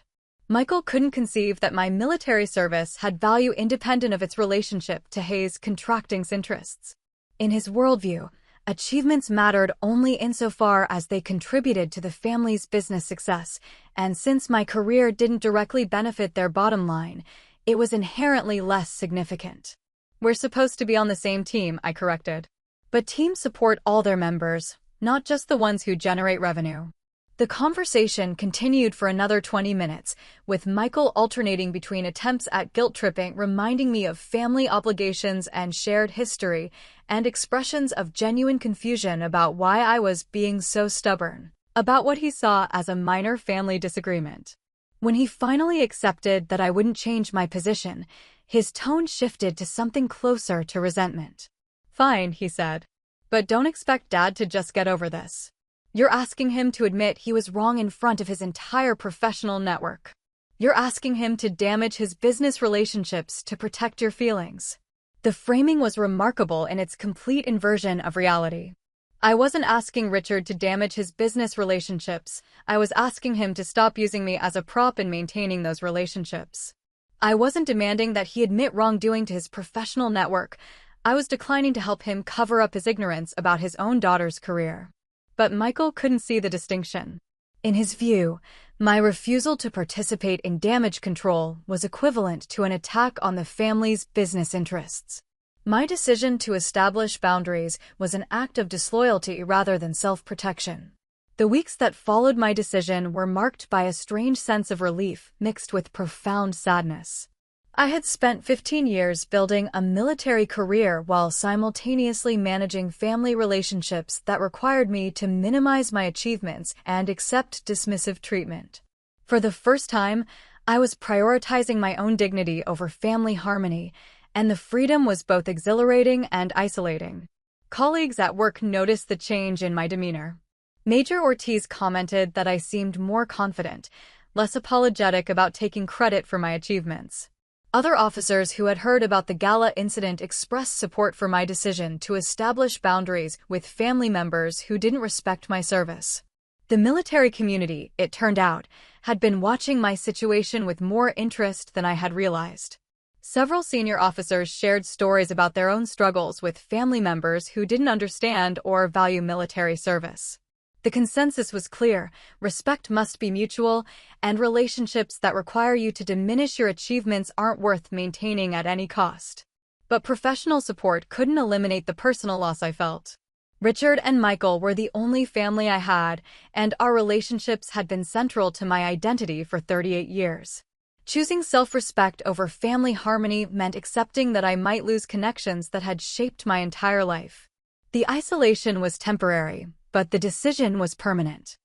Michael couldn't conceive that my military service had value independent of its relationship to Hayes' contracting interests. In his worldview, achievements mattered only insofar as they contributed to the family's business success, and since my career didn't directly benefit their bottom line, it was inherently less significant. We're supposed to be on the same team, I corrected. But teams support all their members, not just the ones who generate revenue. The conversation continued for another 20 minutes, with Michael alternating between attempts at guilt-tripping, reminding me of family obligations and shared history, and expressions of genuine confusion about why I was being so stubborn about what he saw as a minor family disagreement. When he finally accepted that I wouldn't change my position, his tone shifted to something closer to resentment. Fine, he said. But don't expect Dad to just get over this. You're asking him to admit he was wrong in front of his entire professional network. You're asking him to damage his business relationships to protect your feelings. The framing was remarkable in its complete inversion of reality. I wasn't asking Richard to damage his business relationships. I was asking him to stop using me as a prop in maintaining those relationships. I wasn't demanding that he admit wrongdoing to his professional network. I was declining to help him cover up his ignorance about his own daughter's career. But Michael couldn't see the distinction. In his view, my refusal to participate in damage control was equivalent to an attack on the family's business interests. My decision to establish boundaries was an act of disloyalty rather than self-protection. The weeks that followed my decision were marked by a strange sense of relief mixed with profound sadness. I had spent 15 years building a military career while simultaneously managing family relationships that required me to minimize my achievements and accept dismissive treatment. For the first time, I was prioritizing my own dignity over family harmony, and the freedom was both exhilarating and isolating. Colleagues at work noticed the change in my demeanor. Major Ortiz commented that I seemed more confident, less apologetic about taking credit for my achievements. Other officers who had heard about the Gala incident expressed support for my decision to establish boundaries with family members who didn't respect my service. The military community, it turned out, had been watching my situation with more interest than I had realized. Several senior officers shared stories about their own struggles with family members who didn't understand or value military service. The consensus was clear: respect must be mutual, and relationships that require you to diminish your achievements aren't worth maintaining at any cost. But professional support couldn't eliminate the personal loss I felt. Richard and Michael were the only family I had, and our relationships had been central to my identity for 38 years. Choosing self-respect over family harmony meant accepting that I might lose connections that had shaped my entire life. The isolation was temporary, but the decision was permanent.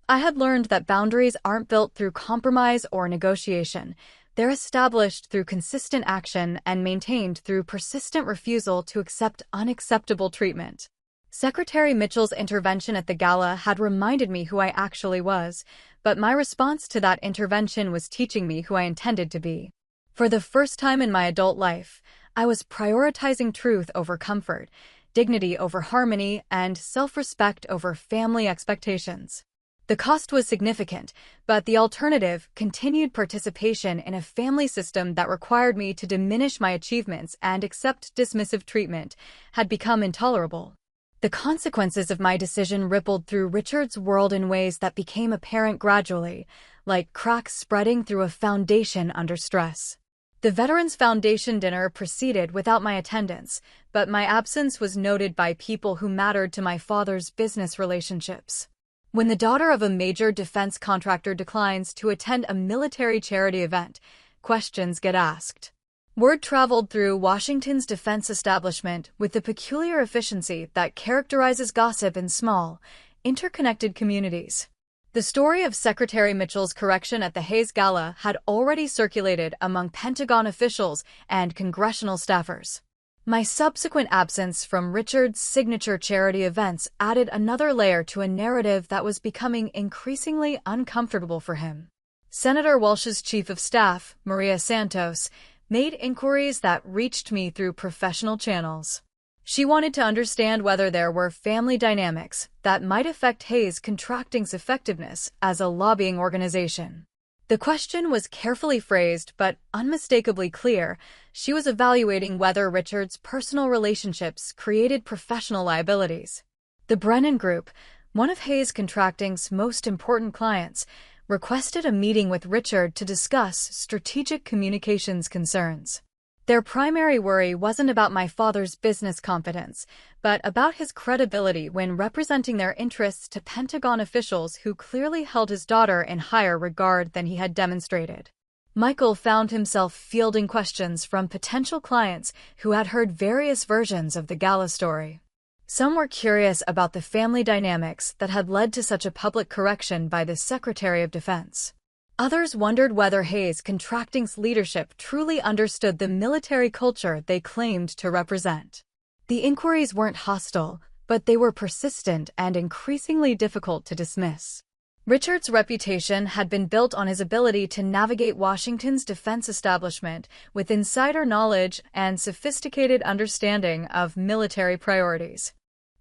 I had learned that boundaries aren't built through compromise or negotiation. They're established through consistent action and maintained through persistent refusal to accept unacceptable treatment. Secretary Mitchell's intervention at the Gala had reminded me who I actually was, but my response to that intervention was teaching me who I intended to be. For the first time in my adult life, I was prioritizing truth over comfort, dignity over harmony, and self-respect over family expectations. The cost was significant, but the alternative, continued participation in a family system that required me to diminish my achievements and accept dismissive treatment, had become intolerable. The consequences of my decision rippled through Richard's world in ways that became apparent gradually, like cracks spreading through a foundation under stress. The Veterans Foundation dinner proceeded without my attendance, but my absence was noted by people who mattered to my father's business relationships. When the daughter of a major defense contractor declines to attend a military charity event, questions get asked. Word traveled through Washington's defense establishment with the peculiar efficiency that characterizes gossip in small, interconnected communities. The story of Secretary Mitchell's correction at the Hayes Gala had already circulated among Pentagon officials and congressional staffers. My subsequent absence from Richard's signature charity events added another layer to a narrative that was becoming increasingly uncomfortable for him. Senator Walsh's chief of staff, Maria Santos, made inquiries that reached me through professional channels. She wanted to understand whether there were family dynamics that might affect Hayes Contracting's effectiveness as a lobbying organization. The question was carefully phrased but unmistakably clear. She was evaluating whether Richard's personal relationships created professional liabilities. The Brennan Group, one of Hayes Contracting's most important clients, requested a meeting with Richard to discuss strategic communications concerns. Their primary worry wasn't about my father's business confidence, but about his credibility when representing their interests to Pentagon officials who clearly held his daughter in higher regard than he had demonstrated. Michael found himself fielding questions from potential clients who had heard various versions of the Gala story. Some were curious about the family dynamics that had led to such a public correction by the Secretary of Defense. Others wondered whether Hayes Contracting's leadership truly understood the military culture they claimed to represent. The inquiries weren't hostile, but they were persistent and increasingly difficult to dismiss. Richard's reputation had been built on his ability to navigate Washington's defense establishment with insider knowledge and sophisticated understanding of military priorities.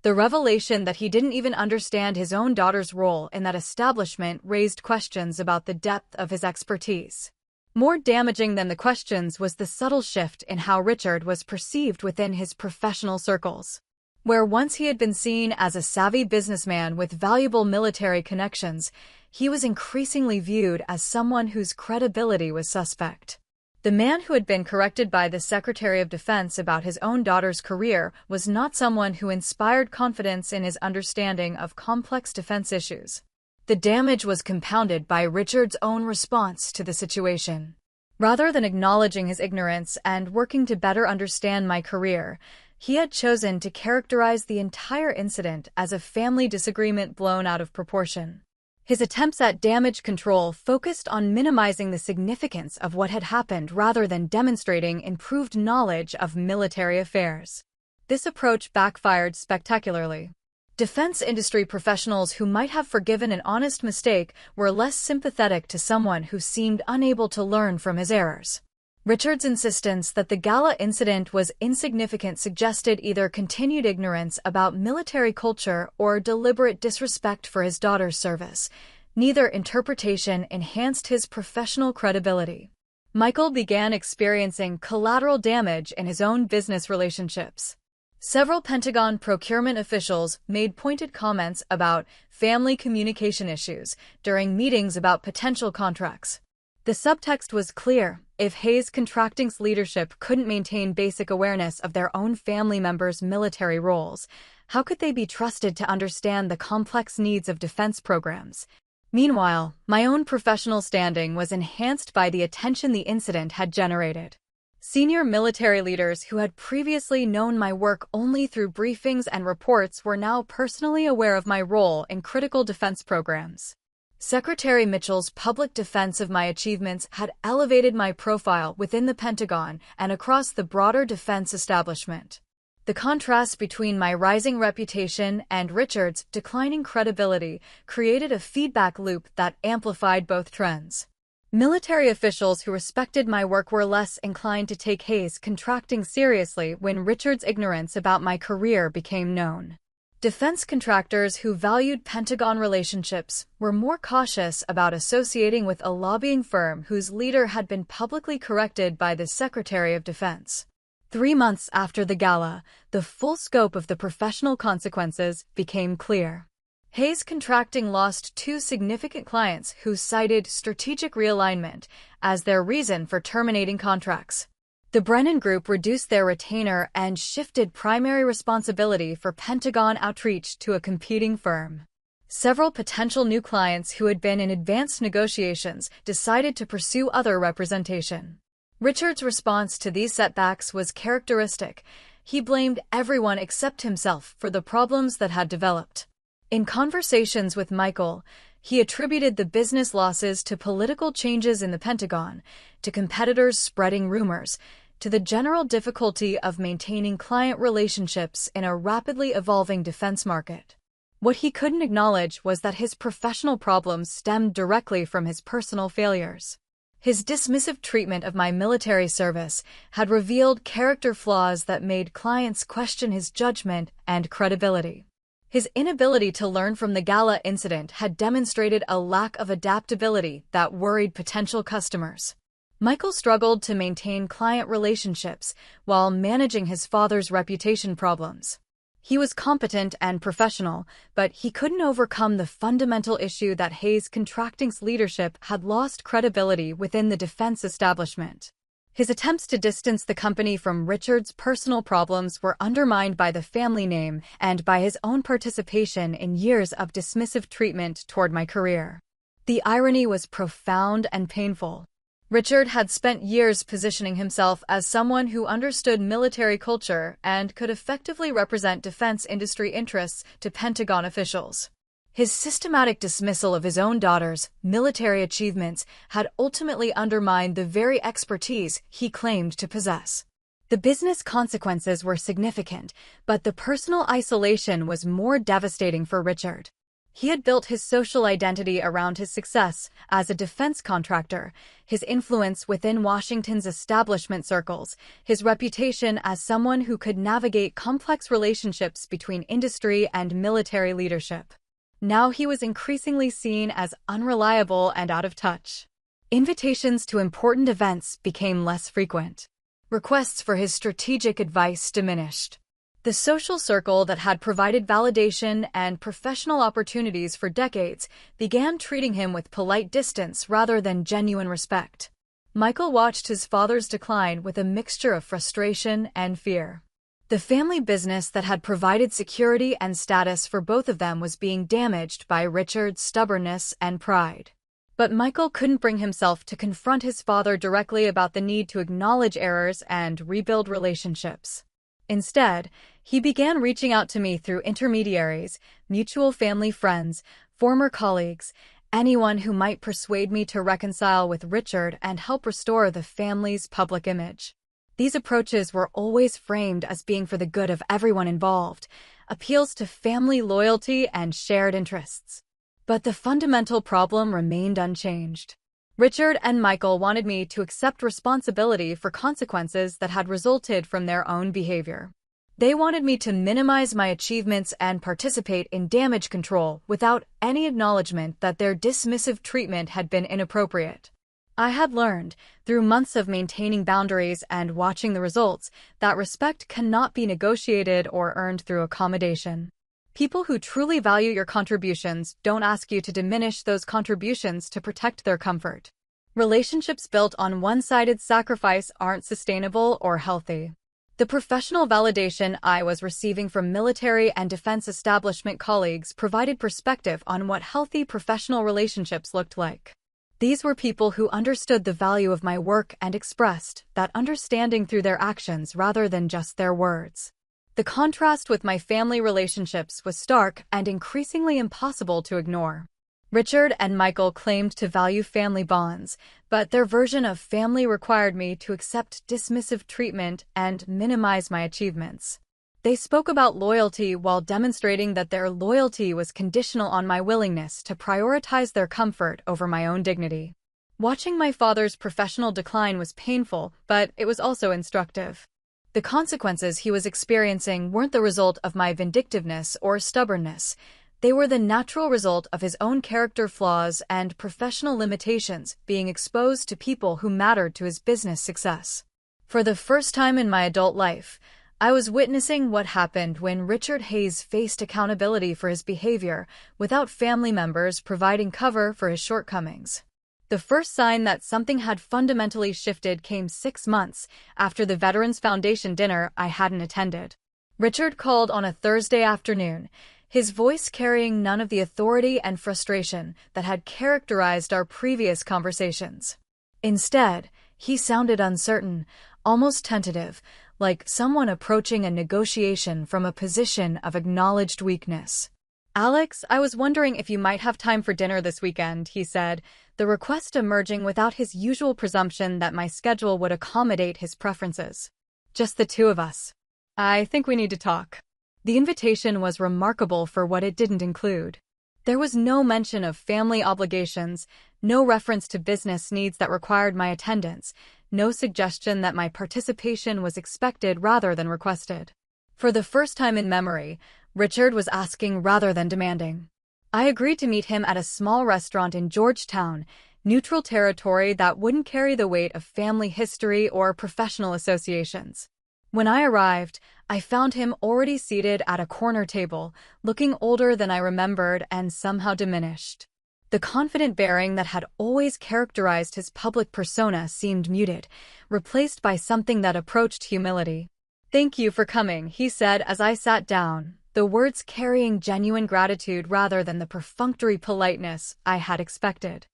The revelation that he didn't even understand his own daughter's role in that establishment raised questions about the depth of his expertise. More damaging than the questions was the subtle shift in how Richard was perceived within his professional circles. Where once he had been seen as a savvy businessman with valuable military connections, he was increasingly viewed as someone whose credibility was suspect. The man who had been corrected by the Secretary of Defense about his own daughter's career was not someone who inspired confidence in his understanding of complex defense issues. The damage was compounded by Richard's own response to the situation. Rather than acknowledging his ignorance and working to better understand my career, he had chosen to characterize the entire incident as a family disagreement blown out of proportion. His attempts at damage control focused on minimizing the significance of what had happened rather than demonstrating improved knowledge of military affairs. This approach backfired spectacularly. Defense industry professionals who might have forgiven an honest mistake were less sympathetic to someone who seemed unable to learn from his errors. Richard's insistence that the Gala incident was insignificant suggested either continued ignorance about military culture or deliberate disrespect for his daughter's service. Neither interpretation enhanced his professional credibility. Michael began experiencing collateral damage in his own business relationships. Several Pentagon procurement officials made pointed comments about family communication issues during meetings about potential contracts. The subtext was clear. If Hayes Contracting's leadership couldn't maintain basic awareness of their own family members' military roles, how could they be trusted to understand the complex needs of defense programs? Meanwhile, my own professional standing was enhanced by the attention the incident had generated. Senior military leaders who had previously known my work only through briefings and reports were now personally aware of my role in critical defense programs. Secretary Mitchell's public defense of my achievements had elevated my profile within the Pentagon and across the broader defense establishment. The contrast between my rising reputation and Richard's declining credibility created a feedback loop that amplified both trends. Military officials who respected my work were less inclined to take Hayes Contracting seriously when Richard's ignorance about my career became known. Defense contractors who valued Pentagon relationships were more cautious about associating with a lobbying firm whose leader had been publicly corrected by the Secretary of Defense. 3 months after the Gala, the full scope of the professional consequences became clear. Hayes Contracting lost 2 significant clients who cited strategic realignment as their reason for terminating contracts. The Brennan Group reduced their retainer and shifted primary responsibility for Pentagon outreach to a competing firm. Several potential new clients who had been in advanced negotiations decided to pursue other representation. Richard's response to these setbacks was characteristic. He blamed everyone except himself for the problems that had developed. In conversations with Michael, He attributed the business losses to political changes in the Pentagon, to competitors spreading rumors, to the general difficulty of maintaining client relationships in a rapidly evolving defense market. What he couldn't acknowledge was that his professional problems stemmed directly from his personal failures. His dismissive treatment of my military service had revealed character flaws that made clients question his judgment and credibility. His inability to learn from the Gala incident had demonstrated a lack of adaptability that worried potential customers. Michael struggled to maintain client relationships while managing his father's reputation problems. He was competent and professional, but he couldn't overcome the fundamental issue that Hayes Contracting's leadership had lost credibility within the defense establishment. His attempts to distance the company from Richard's personal problems were undermined by the family name and by his own participation in years of dismissive treatment toward my career. The irony was profound and painful. Richard had spent years positioning himself as someone who understood military culture and could effectively represent defense industry interests to Pentagon officials. His systematic dismissal of his own daughter's military achievements had ultimately undermined the very expertise he claimed to possess. The business consequences were significant, but the personal isolation was more devastating for Richard. He had built his social identity around his success as a defense contractor, his influence within Washington's establishment circles, his reputation as someone who could navigate complex relationships between industry and military leadership. Now he was increasingly seen as unreliable and out of touch. Invitations to important events became less frequent. Requests for his strategic advice diminished. The social circle that had provided validation and professional opportunities for decades began treating him with polite distance rather than genuine respect. Michael watched his father's decline with a mixture of frustration and fear. The family business that had provided security and status for both of them was being damaged by Richard's stubbornness and pride. But Michael couldn't bring himself to confront his father directly about the need to acknowledge errors and rebuild relationships. Instead, he began reaching out to me through intermediaries, mutual family friends, former colleagues, anyone who might persuade me to reconcile with Richard and help restore the family's public image. These approaches were always framed as being for the good of everyone involved, appeals to family loyalty and shared interests. But the fundamental problem remained unchanged. Richard and Michael wanted me to accept responsibility for consequences that had resulted from their own behavior. They wanted me to minimize my achievements and participate in damage control without any acknowledgement that their dismissive treatment had been inappropriate. I had learned, through months of maintaining boundaries and watching the results, that respect cannot be negotiated or earned through accommodation. People who truly value your contributions don't ask you to diminish those contributions to protect their comfort. Relationships built on one-sided sacrifice aren't sustainable or healthy. The professional validation I was receiving from military and defense establishment colleagues provided perspective on what healthy professional relationships looked like. These were people who understood the value of my work and expressed that understanding through their actions rather than just their words. The contrast with my family relationships was stark and increasingly impossible to ignore. Richard and Michael claimed to value family bonds, but their version of family required me to accept dismissive treatment and minimize my achievements. They spoke about loyalty while demonstrating that their loyalty was conditional on my willingness to prioritize their comfort over my own dignity. Watching my father's professional decline was painful, but it was also instructive. The consequences he was experiencing weren't the result of my vindictiveness or stubbornness. They were the natural result of his own character flaws and professional limitations being exposed to people who mattered to his business success. For the first time in my adult life, I was witnessing what happened when Richard Hayes faced accountability for his behavior without family members providing cover for his shortcomings. The first sign that something had fundamentally shifted came 6 months after the Veterans Foundation dinner I hadn't attended. Richard called on a Thursday afternoon, his voice carrying none of the authority and frustration that had characterized our previous conversations. Instead, he sounded uncertain, almost tentative, like someone approaching a negotiation from a position of acknowledged weakness. "Alex, I was wondering if you might have time for dinner this weekend," he said, the request emerging without his usual presumption that my schedule would accommodate his preferences. "Just the two of us. I think we need to talk." The invitation was remarkable for what it didn't include. There was no mention of family obligations, no reference to business needs that required my attendance, no suggestion that my participation was expected rather than requested. For the first time in memory, Richard was asking rather than demanding. I agreed to meet him at a small restaurant in Georgetown, neutral territory that wouldn't carry the weight of family history or professional associations. When I arrived, I found him already seated at a corner table, looking older than I remembered and somehow diminished. The confident bearing that had always characterized his public persona seemed muted, replaced by something that approached humility. "Thank you for coming," he said as I sat down, the words carrying genuine gratitude rather than the perfunctory politeness I had expected.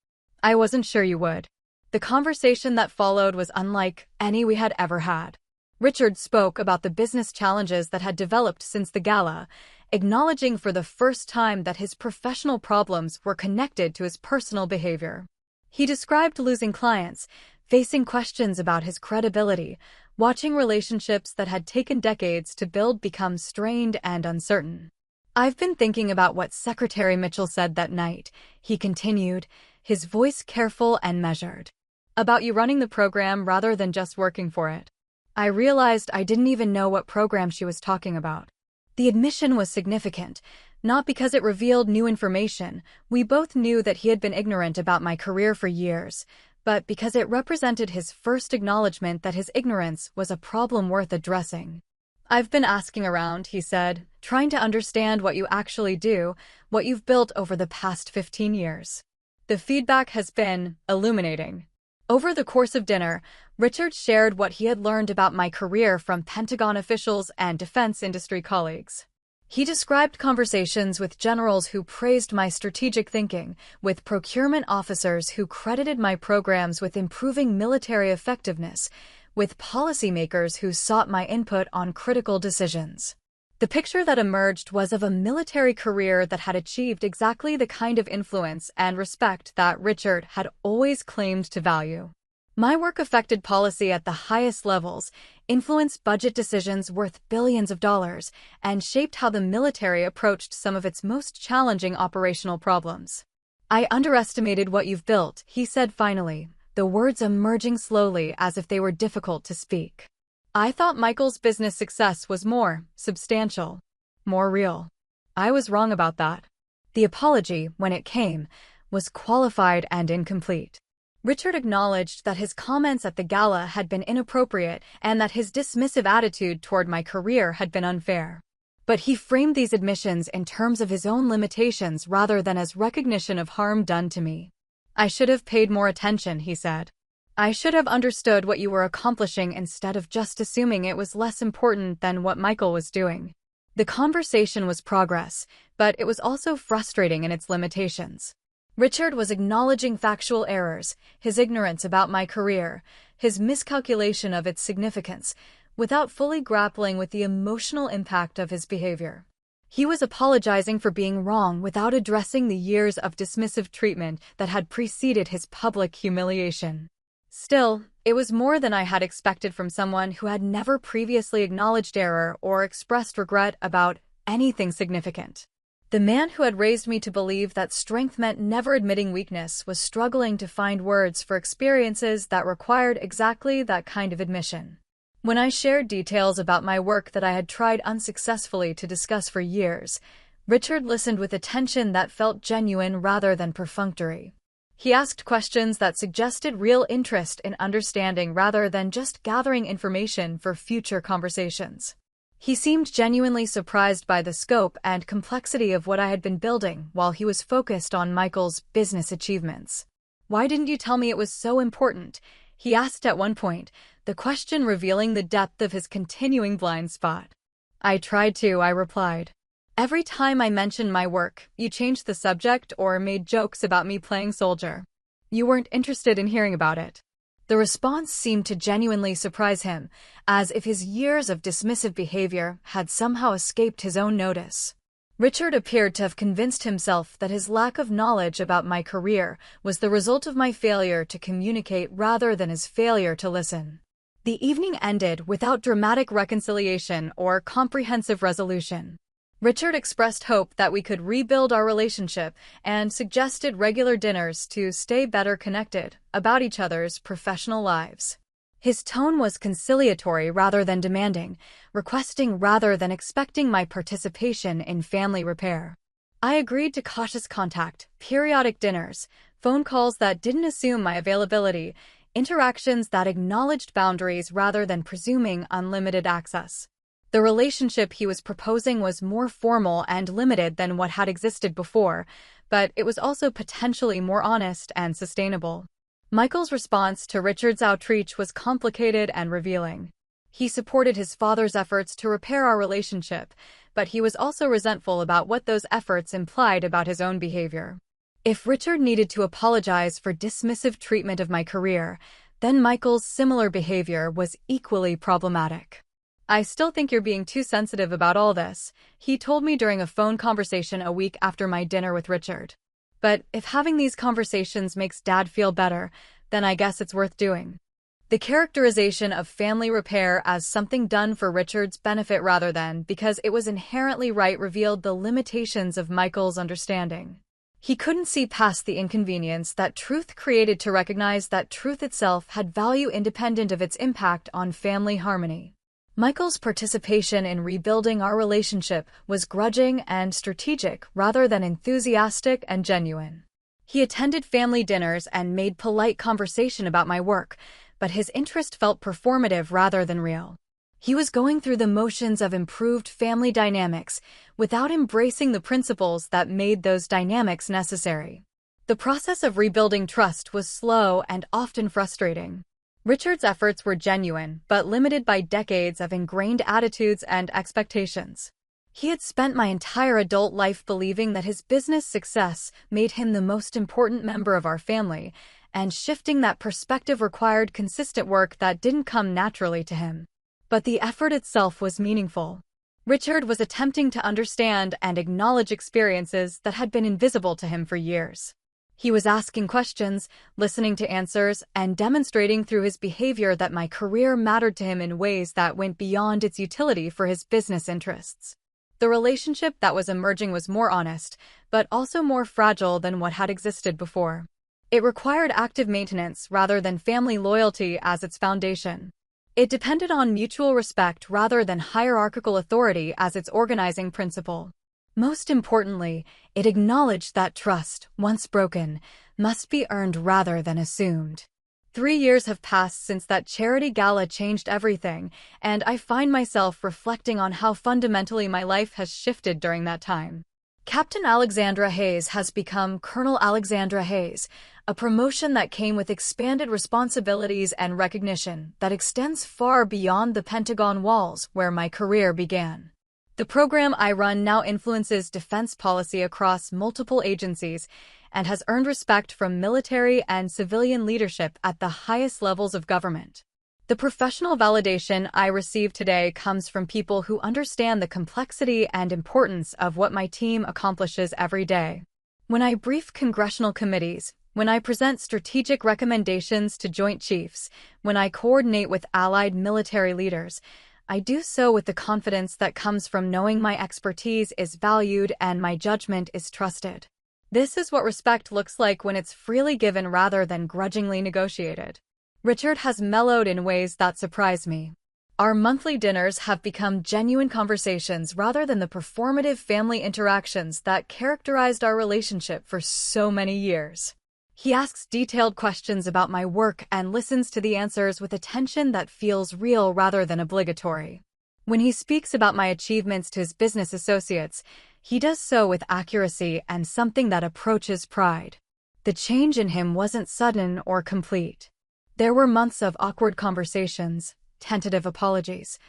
"I wasn't sure you would." The conversation that followed was unlike any we had ever had. Richard spoke about the business challenges that had developed since the gala, acknowledging for the first time that his professional problems were connected to his personal behavior. He described losing clients, facing questions about his credibility, watching relationships that had taken decades to build become strained and uncertain. "I've been thinking about what Secretary Mitchell said that night," he continued, his voice careful and measured. "About you running the program rather than just working for it." I realized I didn't even know what program she was talking about. The admission was significant, not because it revealed new information. We both knew that he had been ignorant about my career for years, but because it represented his first acknowledgement that his ignorance was a problem worth addressing. "I've been asking around," he said, "trying to understand what you actually do, what you've built over the past 15 years. The feedback has been illuminating." Over the course of dinner, Richard shared what he had learned about my career from Pentagon officials and defense industry colleagues. He described conversations with generals who praised my strategic thinking, with procurement officers who credited my programs with improving military effectiveness, with policymakers who sought my input on critical decisions. The picture that emerged was of a military career that had achieved exactly the kind of influence and respect that Richard had always claimed to value. My work affected policy at the highest levels, influenced budget decisions worth billions of dollars, and shaped how the military approached some of its most challenging operational problems. "I underestimated what you've built," he said finally, the words emerging slowly as if they were difficult to speak. "I thought Michael's business success was more substantial, more real." I was wrong about that. The apology, when it came, was qualified and incomplete. Richard acknowledged that his comments at the gala had been inappropriate and that his dismissive attitude toward my career had been unfair. But he framed these admissions in terms of his own limitations rather than as recognition of harm done to me. "I should have paid more attention," he said. "I should have understood what you were accomplishing instead of just assuming it was less important than what Michael was doing." The conversation was progress, but it was also frustrating in its limitations. Richard was acknowledging factual errors, his ignorance about my career, his miscalculation of its significance, without fully grappling with the emotional impact of his behavior. He was apologizing for being wrong without addressing the years of dismissive treatment that had preceded his public humiliation. Still, it was more than I had expected from someone who had never previously acknowledged error or expressed regret about anything significant. The man who had raised me to believe that strength meant never admitting weakness was struggling to find words for experiences that required exactly that kind of admission. When I shared details about my work that I had tried unsuccessfully to discuss for years, Richard listened with attention that felt genuine rather than perfunctory. He asked questions that suggested real interest in understanding rather than just gathering information for future conversations. He seemed genuinely surprised by the scope and complexity of what I had been building while he was focused on Michael's business achievements. "Why didn't you tell me it was so important?" he asked at one point, the question revealing the depth of his continuing blind spot. "I tried to," I replied. "Every time I mentioned my work, you changed the subject or made jokes about me playing soldier. You weren't interested in hearing about it." The response seemed to genuinely surprise him, as if his years of dismissive behavior had somehow escaped his own notice. Richard appeared to have convinced himself that his lack of knowledge about my career was the result of my failure to communicate rather than his failure to listen. The evening ended without dramatic reconciliation or comprehensive resolution. Richard expressed hope that we could rebuild our relationship and suggested regular dinners to stay better connected about each other's professional lives. His tone was conciliatory rather than demanding, requesting rather than expecting my participation in family repair. I agreed to cautious contact, periodic dinners, phone calls that didn't assume my availability, interactions that acknowledged boundaries rather than presuming unlimited access. The relationship he was proposing was more formal and limited than what had existed before, but it was also potentially more honest and sustainable. Michael's response to Richard's outreach was complicated and revealing. He supported his father's efforts to repair our relationship, but he was also resentful about what those efforts implied about his own behavior. If Richard needed to apologize for dismissive treatment of my career, then Michael's similar behavior was equally problematic. "I still think you're being too sensitive about all this," he told me during a phone conversation a week after my dinner with Richard. "But if having these conversations makes Dad feel better, then I guess it's worth doing." The characterization of family repair as something done for Richard's benefit rather than because it was inherently right revealed the limitations of Michael's understanding. He couldn't see past the inconvenience that truth created to recognize that truth itself had value independent of its impact on family harmony. Michael's participation in rebuilding our relationship was grudging and strategic rather than enthusiastic and genuine. He attended family dinners and made polite conversation about my work, but his interest felt performative rather than real. He was going through the motions of improved family dynamics without embracing the principles that made those dynamics necessary. The process of rebuilding trust was slow and often frustrating. Richard's efforts were genuine, but limited by decades of ingrained attitudes and expectations. He had spent my entire adult life believing that his business success made him the most important member of our family, and shifting that perspective required consistent work that didn't come naturally to him. But the effort itself was meaningful. Richard was attempting to understand and acknowledge experiences that had been invisible to him for years. He was asking questions, listening to answers, and demonstrating through his behavior that my career mattered to him in ways that went beyond its utility for his business interests. The relationship that was emerging was more honest, but also more fragile than what had existed before. It required active maintenance rather than family loyalty as its foundation. It depended on mutual respect rather than hierarchical authority as its organizing principle. Most importantly, it acknowledged that trust, once broken, must be earned rather than assumed. 3 years have passed since that charity gala changed everything, and I find myself reflecting on how fundamentally my life has shifted during that time. Captain Alexandra Hayes has become Colonel Alexandra Hayes, a promotion that came with expanded responsibilities and recognition that extends far beyond the Pentagon walls where my career began. The program I run now influences defense policy across multiple agencies and has earned respect from military and civilian leadership at the highest levels of government. The professional validation I receive today comes from people who understand the complexity and importance of what my team accomplishes every day. When I brief congressional committees, when I present strategic recommendations to Joint Chiefs, when I coordinate with allied military leaders, I do so with the confidence that comes from knowing my expertise is valued and my judgment is trusted. This is what respect looks like when it's freely given rather than grudgingly negotiated. Richard has mellowed in ways that surprise me. Our monthly dinners have become genuine conversations rather than the performative family interactions that characterized our relationship for so many years. He asks detailed questions about my work and listens to the answers with attention that feels real rather than obligatory. When he speaks about my achievements to his business associates, he does so with accuracy and something that approaches pride. The change in him wasn't sudden or complete. There were months of awkward conversations, tentative apologies,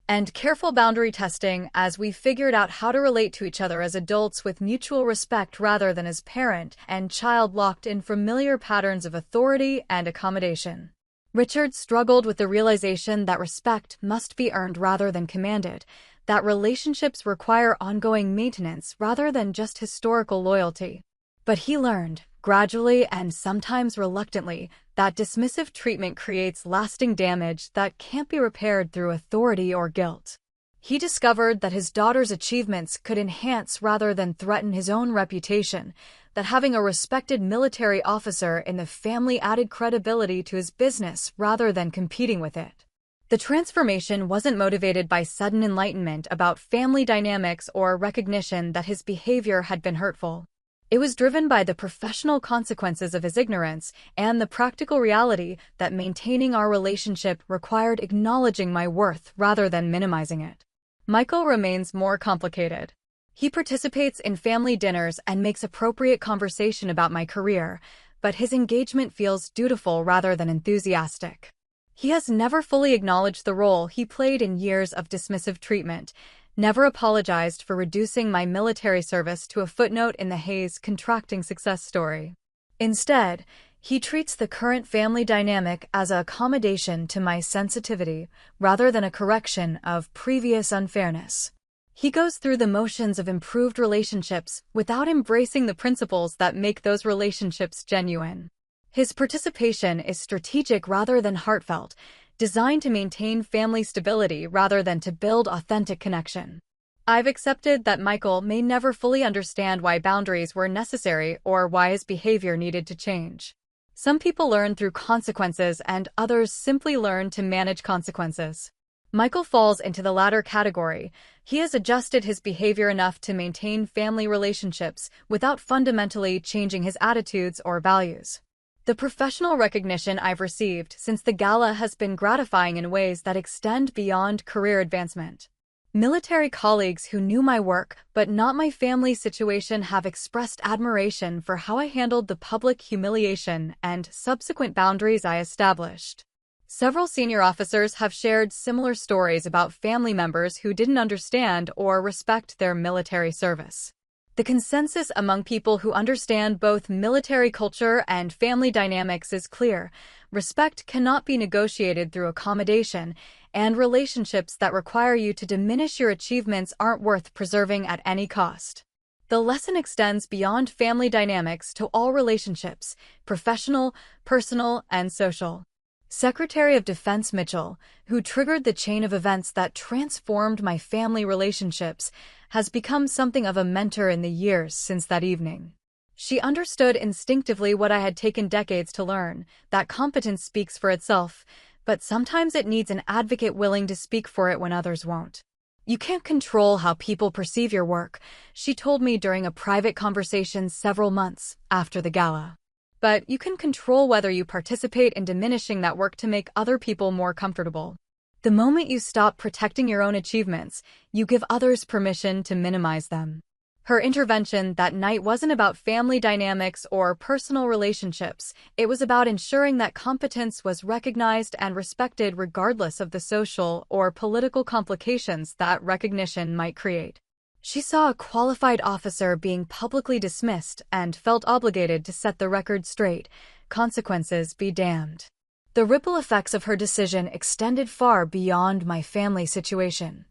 and careful boundary testing as we figured out how to relate to each other as adults with mutual respect rather than as parent and child locked in familiar patterns of authority and accommodation. Richard struggled with the realization that respect must be earned rather than commanded, that relationships require ongoing maintenance rather than just historical loyalty. But he learned, gradually and sometimes reluctantly, that dismissive treatment creates lasting damage that can't be repaired through authority or guilt. He discovered that his daughter's achievements could enhance rather than threaten his own reputation, that having a respected military officer in the family added credibility to his business rather than competing with it. The transformation wasn't motivated by sudden enlightenment about family dynamics or recognition that his behavior had been hurtful. It was driven by the professional consequences of his ignorance and the practical reality that maintaining our relationship required acknowledging my worth rather than minimizing it. Michael remains more complicated. He participates in family dinners and makes appropriate conversation about my career, but his engagement feels dutiful rather than enthusiastic. He has never fully acknowledged the role he played in years of dismissive treatment, never apologized for reducing my military service to a footnote in the Hayes contracting success story. Instead, he treats the current family dynamic as an accommodation to my sensitivity rather than a correction of previous unfairness. He goes through the motions of improved relationships without embracing the principles that make those relationships genuine. His participation is strategic rather than heartfelt, designed to maintain family stability rather than to build authentic connection. I've accepted that Michael may never fully understand why boundaries were necessary or why his behavior needed to change. Some people learn through consequences and others simply learn to manage consequences. Michael falls into the latter category. He has adjusted his behavior enough to maintain family relationships without fundamentally changing his attitudes or values. The professional recognition I've received since the gala has been gratifying in ways that extend beyond career advancement. Military colleagues who knew my work but not my family situation have expressed admiration for how I handled the public humiliation and subsequent boundaries I established. Several senior officers have shared similar stories about family members who didn't understand or respect their military service. The consensus among people who understand both military culture and family dynamics is clear. Respect cannot be negotiated through accommodation, and relationships that require you to diminish your achievements aren't worth preserving at any cost. The lesson extends beyond family dynamics to all relationships, professional, personal, and social. Secretary of Defense Mitchell, who triggered the chain of events that transformed my family relationships, has become something of a mentor in the years since that evening. She understood instinctively what I had taken decades to learn, that competence speaks for itself, but sometimes it needs an advocate willing to speak for it when others won't. You can't control how people perceive your work, she told me during a private conversation several months after the gala. But you can control whether you participate in diminishing that work to make other people more comfortable. The moment you stop protecting your own achievements, you give others permission to minimize them. Her intervention that night wasn't about family dynamics or personal relationships. It was about ensuring that competence was recognized and respected regardless of the social or political complications that recognition might create. She saw a qualified officer being publicly dismissed and felt obligated to set the record straight. Consequences be damned. The ripple effects of her decision extended far beyond my family situation.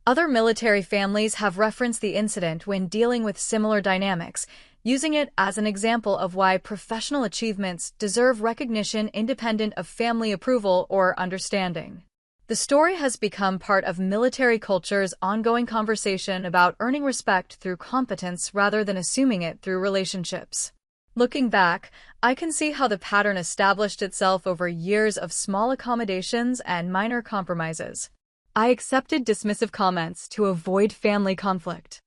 Other military families have referenced the incident when dealing with similar dynamics, using it as an example of why professional achievements deserve recognition independent of family approval or understanding. The story has become part of military culture's ongoing conversation about earning respect through competence rather than assuming it through relationships. Looking back, I can see how the pattern established itself over years of small accommodations and minor compromises. I accepted dismissive comments to avoid family conflict.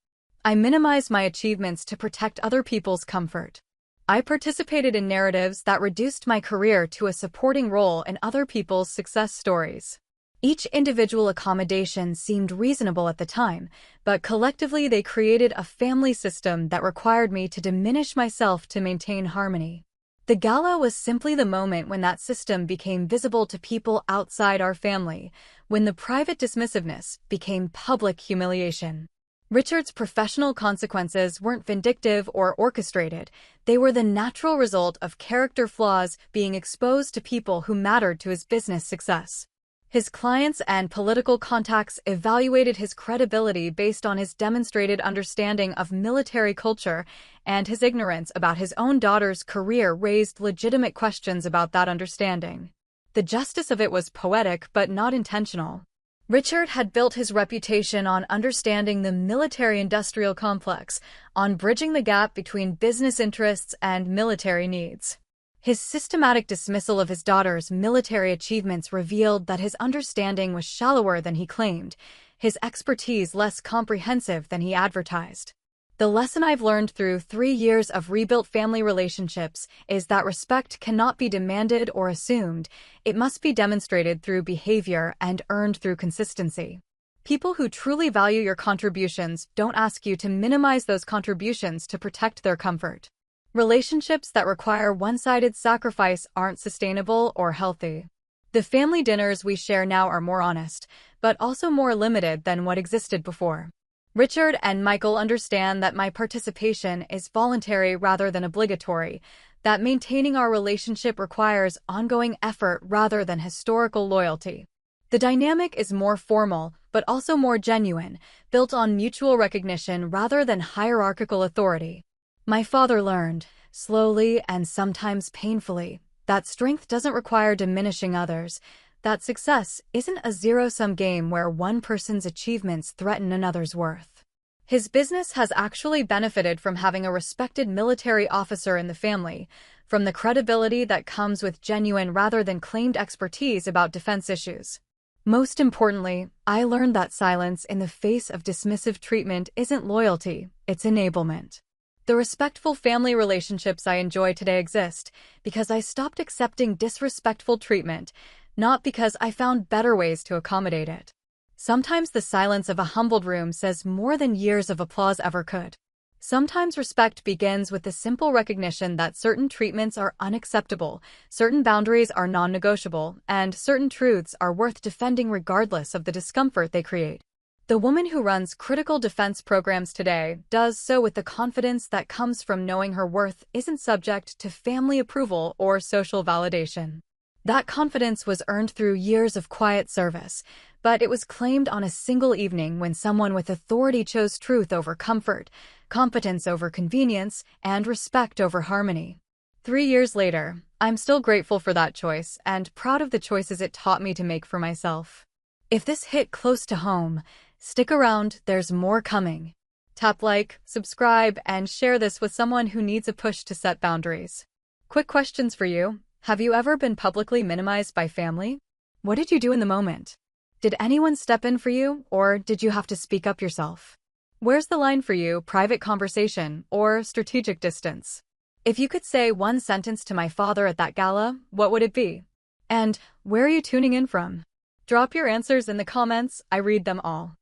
I minimized my achievements to protect other people's comfort. I participated in narratives that reduced my career to a supporting role in other people's success stories. Each individual accommodation seemed reasonable at the time, but collectively they created a family system that required me to diminish myself to maintain harmony. The gala was simply the moment when that system became visible to people outside our family, when the private dismissiveness became public humiliation. Richard's professional consequences weren't vindictive or orchestrated. They were the natural result of character flaws being exposed to people who mattered to his business success. His clients and political contacts evaluated his credibility based on his demonstrated understanding of military culture, and his ignorance about his own daughter's career raised legitimate questions about that understanding. The justice of it was poetic but not intentional. Richard had built his reputation on understanding the military-industrial complex, on bridging the gap between business interests and military needs. His systematic dismissal of his daughter's military achievements revealed that his understanding was shallower than he claimed, his expertise less comprehensive than he advertised. The lesson I've learned through 3 years of rebuilt family relationships is that respect cannot be demanded or assumed, it must be demonstrated through behavior and earned through consistency. People who truly value your contributions don't ask you to minimize those contributions to protect their comfort. Relationships that require one-sided sacrifice aren't sustainable or healthy. The family dinners we share now are more honest, but also more limited than what existed before. Richard and Michael understand that my participation is voluntary rather than obligatory, that maintaining our relationship requires ongoing effort rather than historical loyalty. The dynamic is more formal, but also more genuine, built on mutual recognition rather than hierarchical authority. My father learned, slowly and sometimes painfully, that strength doesn't require diminishing others, that success isn't a zero-sum game where one person's achievements threaten another's worth. His business has actually benefited from having a respected military officer in the family, from the credibility that comes with genuine rather than claimed expertise about defense issues. Most importantly, I learned that silence in the face of dismissive treatment isn't loyalty, it's enablement. The respectful family relationships I enjoy today exist because I stopped accepting disrespectful treatment, not because I found better ways to accommodate it. Sometimes the silence of a humbled room says more than years of applause ever could. Sometimes respect begins with the simple recognition that certain treatments are unacceptable, certain boundaries are non-negotiable, and certain truths are worth defending regardless of the discomfort they create. The woman who runs critical defense programs today does so with the confidence that comes from knowing her worth isn't subject to family approval or social validation. That confidence was earned through years of quiet service, but it was claimed on a single evening when someone with authority chose truth over comfort, competence over convenience, and respect over harmony. 3 years later, I'm still grateful for that choice and proud of the choices it taught me to make for myself. If this hit close to home, stick around, there's more coming. Tap like, subscribe, and share this with someone who needs a push to set boundaries. Quick questions for you. Have you ever been publicly minimized by family? What did you do in the moment? Did anyone step in for you, or did you have to speak up yourself? Where's the line for you, private conversation or strategic distance? If you could say one sentence to my father at that gala, what would it be? And where are you tuning in from? Drop your answers in the comments, I read them all.